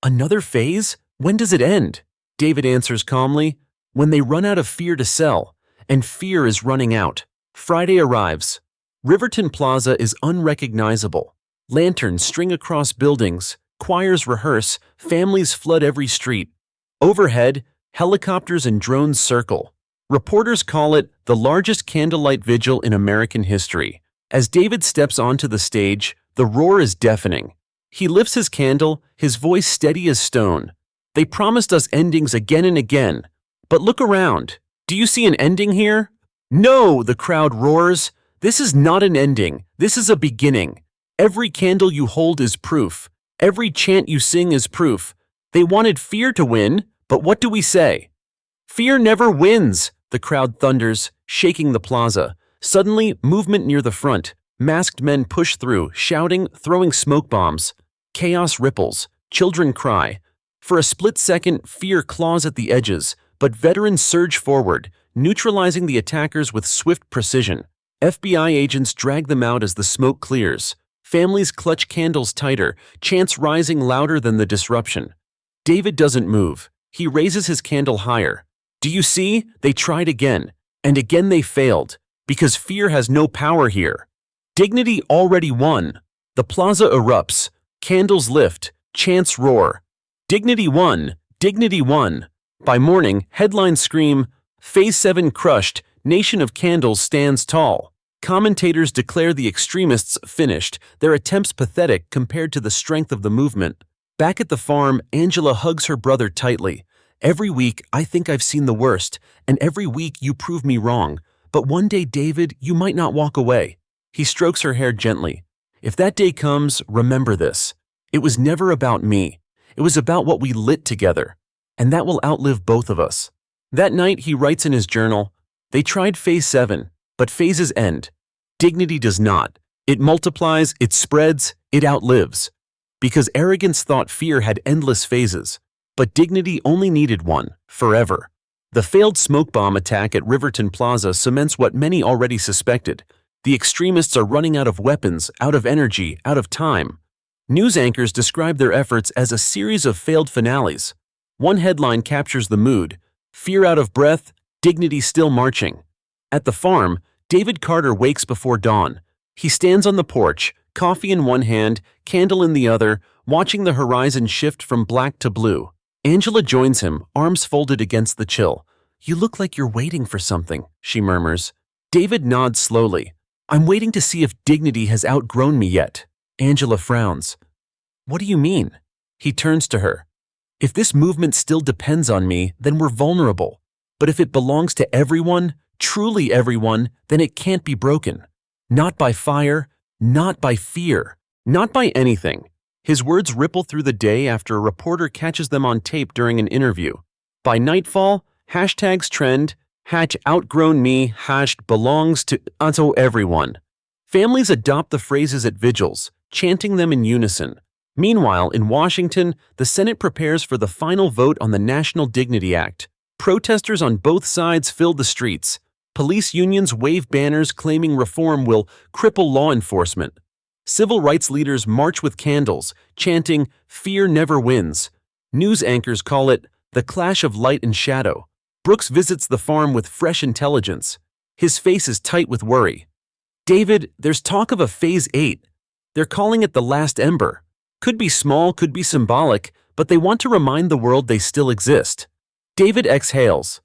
Another phase? When does it end? David answers calmly. When they run out of fear to sell. And fear is running out. Friday arrives. Riverton Plaza is unrecognizable. Lanterns string across buildings. Choirs rehearse. Families flood every street. Overhead, helicopters and drones circle. Reporters call it the largest candlelight vigil in American history. As David steps onto the stage, the roar is deafening. He lifts his candle, his voice steady as stone. They promised us endings again and again. But look around. Do you see an ending here? No, the crowd roars. This is not an ending. This is a beginning. Every candle you hold is proof. Every chant you sing is proof. They wanted fear to win, but what do we say? Fear never wins, the crowd thunders, shaking the plaza. Suddenly, movement near the front. Masked men push through, shouting, throwing smoke bombs. Chaos ripples. Children cry. For a split second, fear claws at the edges, but veterans surge forward, neutralizing the attackers with swift precision. FBI agents drag them out as the smoke clears. Families clutch candles tighter, chants rising louder than the disruption. David doesn't move. He raises his candle higher. Do you see? They tried again. And again they failed. Because fear has no power here. Dignity already won. The plaza erupts. Candles lift. Chants roar. Dignity won. Dignity won. By morning, headlines scream, Phase 7 crushed. Nation of Candles stands tall. Commentators declare the extremists finished, their attempts pathetic compared to the strength of the movement. Back at the farm, Angela hugs her brother tightly. Every week, I think I've seen the worst, and every week you prove me wrong. But one day, David, you might not walk away. He strokes her hair gently. If that day comes, remember this. It was never about me. It was about what we lit together. And that will outlive both of us. That night, he writes in his journal, they tried Phase 7, but phases end. Dignity does not. It multiplies, it spreads, it outlives. Because arrogance thought fear had endless phases. But dignity only needed one, forever. The failed smoke bomb attack at Riverton Plaza cements what many already suspected. The extremists are running out of weapons, out of energy, out of time. News anchors describe their efforts as a series of failed finales. One headline captures the mood, fear out of breath, dignity still marching. At the farm, David Carter wakes before dawn. He stands on the porch, coffee in one hand, candle in the other, watching the horizon shift from black to blue. Angela joins him, arms folded against the chill. You look like you're waiting for something, she murmurs. David nods slowly. I'm waiting to see if dignity has outgrown me yet. Angela frowns. What do you mean? He turns to her. If this movement still depends on me, then we're vulnerable. But if it belongs to everyone, truly everyone, then it can't be broken. Not by fire, not by fear, not by anything. His words ripple through the day after a reporter catches them on tape during an interview. By nightfall, hashtags trend, #outgrown me, #belongs to everyone. Families adopt the phrases at vigils, chanting them in unison. Meanwhile, in Washington, the Senate prepares for the final vote on the National Dignity Act. Protesters on both sides fill the streets. Police unions wave banners claiming reform will cripple law enforcement. Civil rights leaders march with candles, chanting, "Fear never wins." News anchors call it the clash of light and shadow. Brooks visits the farm with fresh intelligence. His face is tight with worry. David, there's talk of a Phase 8. They're calling it the last ember. Could be small, could be symbolic, but they want to remind the world they still exist. David exhales.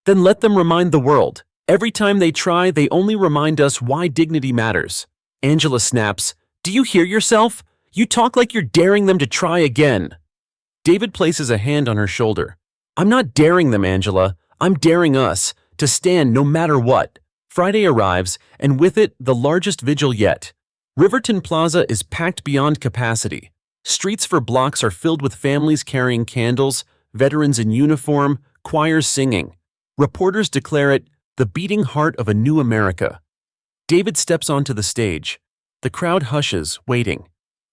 Then let them remind the world. Every time they try, they only remind us why dignity matters. Angela snaps. Do you hear yourself? You talk like you're daring them to try again. David places a hand on her shoulder. I'm not daring them, Angela. I'm daring us to stand no matter what. Friday arrives, and with it, the largest vigil yet. Riverton Plaza is packed beyond capacity. Streets for blocks are filled with families carrying candles, veterans in uniform, choirs singing. Reporters declare it the beating heart of a new America. David steps onto the stage. The crowd hushes, waiting.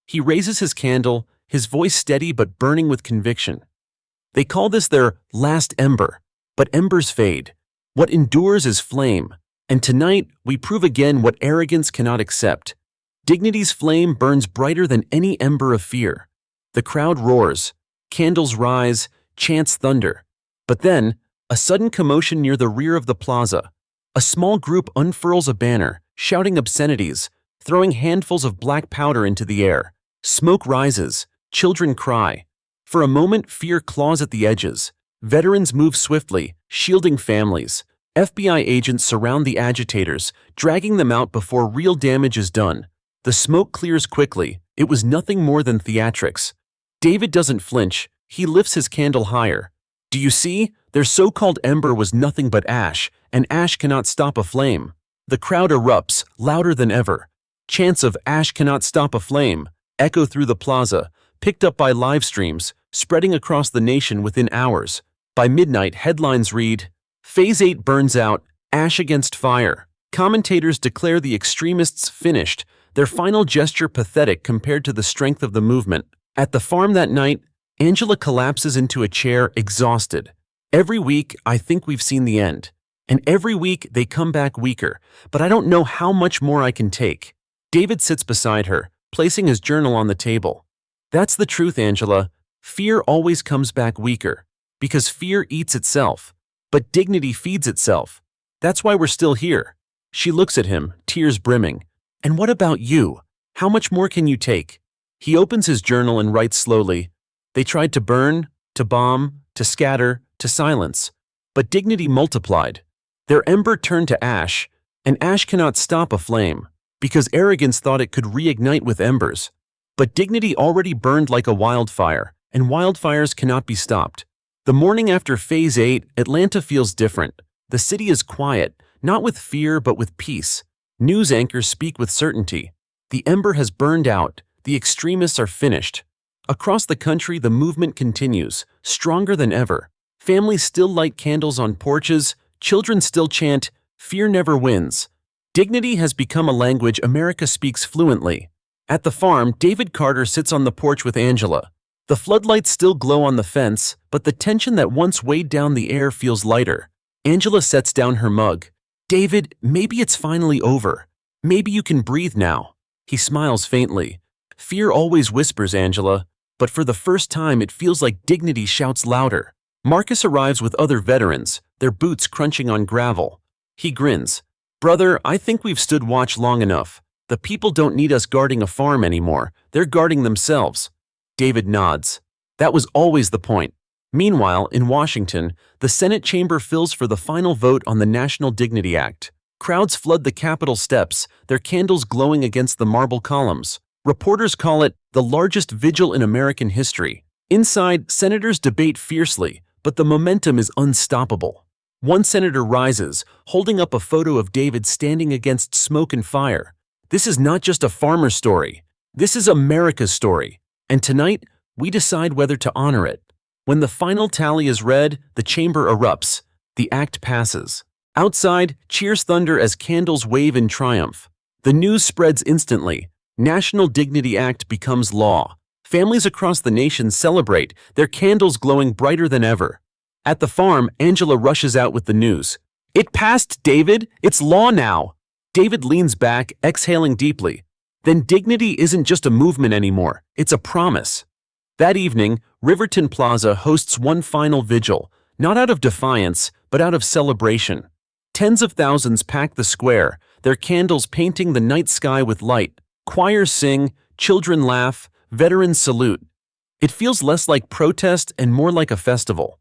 He raises his candle, his voice steady but burning with conviction. They call this their last ember, but embers fade. What endures is flame, and tonight we prove again what arrogance cannot accept. Dignity's flame burns brighter than any ember of fear. The crowd roars, candles rise, chants thunder. But then, a sudden commotion near the rear of the plaza. A small group unfurls a banner, shouting obscenities, throwing handfuls of black powder into the air. Smoke rises, children cry. For a moment, fear claws at the edges. Veterans move swiftly, shielding families. FBI agents surround the agitators, dragging them out before real damage is done. The smoke clears quickly. It was nothing more than theatrics. David doesn't flinch. He lifts his candle higher. Do you see? Their so-called ember was nothing but ash, and ash cannot stop a flame. The crowd erupts, louder than ever. Chants of "ash cannot stop a flame" echo through the plaza, picked up by live streams, spreading across the nation within hours. By midnight, headlines read, "Phase 8 burns out, ash against fire." Commentators declare the extremists finished, their final gesture pathetic compared to the strength of the movement. At the farm that night, Angela collapses into a chair, exhausted. Every week, I think we've seen the end. And every week, they come back weaker, but I don't know how much more I can take. David sits beside her, placing his journal on the table. That's the truth, Angela. Fear always comes back weaker, because fear eats itself. But dignity feeds itself. That's why we're still here. She looks at him, tears brimming. And what about you? How much more can you take? He opens his journal and writes slowly. They tried to burn, to bomb, to scatter, to silence. But dignity multiplied. Their ember turned to ash, and ash cannot stop a flame, because arrogance thought it could reignite with embers. But dignity already burned like a wildfire, and wildfires cannot be stopped. The morning after Phase 8, Atlanta feels different. The city is quiet, not with fear but with peace. News anchors speak with certainty. The ember has burned out. The extremists are finished. Across the country, the movement continues, stronger than ever. Families still light candles on porches. Children still chant, "Fear never wins." Dignity has become a language America speaks fluently. At the farm, David Carter sits on the porch with Angela. The floodlights still glow on the fence, but the tension that once weighed down the air feels lighter. Angela sets down her mug. "David, maybe it's finally over. Maybe you can breathe now." He smiles faintly. "Fear always whispers, Angela, but for the first time it feels like dignity shouts louder." Marcus arrives with other veterans, their boots crunching on gravel. He grins. "Brother, I think we've stood watch long enough. The people don't need us guarding a farm anymore. They're guarding themselves." David nods. That was always the point. Meanwhile, in Washington, the Senate chamber fills for the final vote on the National Dignity Act. Crowds flood the Capitol steps, their candles glowing against the marble columns. Reporters call it the largest vigil in American history. Inside, senators debate fiercely, but the momentum is unstoppable. One senator rises, holding up a photo of David standing against smoke and fire. This is not just a farmer's story. This is America's story. And tonight, we decide whether to honor it. When the final tally is read, the chamber erupts. The act passes. Outside, cheers thunder as candles wave in triumph. The news spreads instantly. National Dignity Act becomes law. Families across the nation celebrate, their candles glowing brighter than ever. At the farm, Angela rushes out with the news. "It passed, David! It's law now!" David leans back, exhaling deeply. Then dignity isn't just a movement anymore, it's a promise. That evening, Riverton Plaza hosts one final vigil, not out of defiance, but out of celebration. Tens of thousands pack the square, their candles painting the night sky with light. Choirs sing, children laugh, veterans salute. It feels less like protest and more like a festival.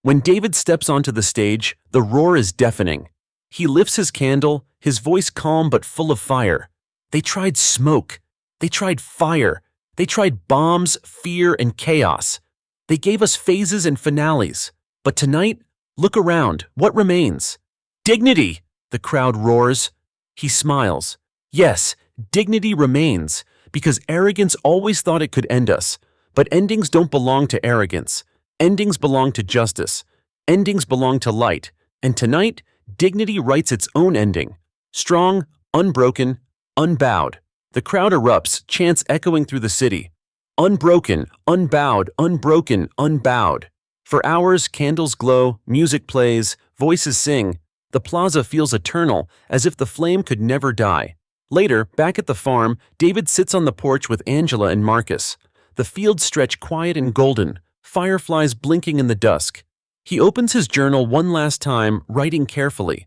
When David steps onto the stage, the roar is deafening. He lifts his candle, his voice calm but full of fire. They tried smoke. They tried fire. They tried bombs, fear, and chaos. They gave us phases and finales. But tonight, look around. What remains? Dignity! The crowd roars. He smiles. Yes, dignity remains, because arrogance always thought it could end us. But endings don't belong to arrogance. Endings belong to justice. Endings belong to light. And tonight, dignity writes its own ending. Strong, unbroken, unbowed. The crowd erupts, chants echoing through the city. Unbroken, unbowed, unbroken, unbowed. For hours, candles glow, music plays, voices sing. The plaza feels eternal, as if the flame could never die. Later, back at the farm, David sits on the porch with Angela and Marcus. The fields stretch quiet and golden, fireflies blinking in the dusk. He opens his journal one last time, writing carefully.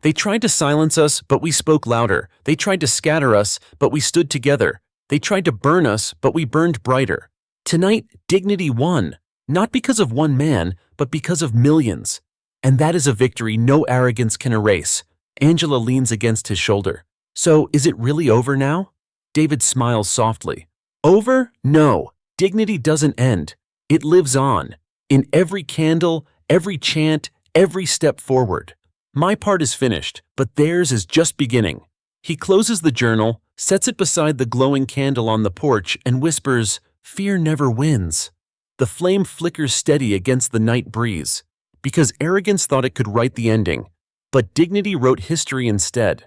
They tried to silence us, but we spoke louder. They tried to scatter us, but we stood together. They tried to burn us, but we burned brighter. Tonight, dignity won, not because of one man, but because of millions. And that is a victory no arrogance can erase. Angela leans against his shoulder. So, is it really over now? David smiles softly. Over? No. Dignity doesn't end. It lives on. In every candle, every chant, every step forward. My part is finished, but theirs is just beginning. He closes the journal, sets it beside the glowing candle on the porch, and whispers, "Fear never wins." The flame flickers steady against the night breeze. Because arrogance thought it could write the ending. But dignity wrote history instead.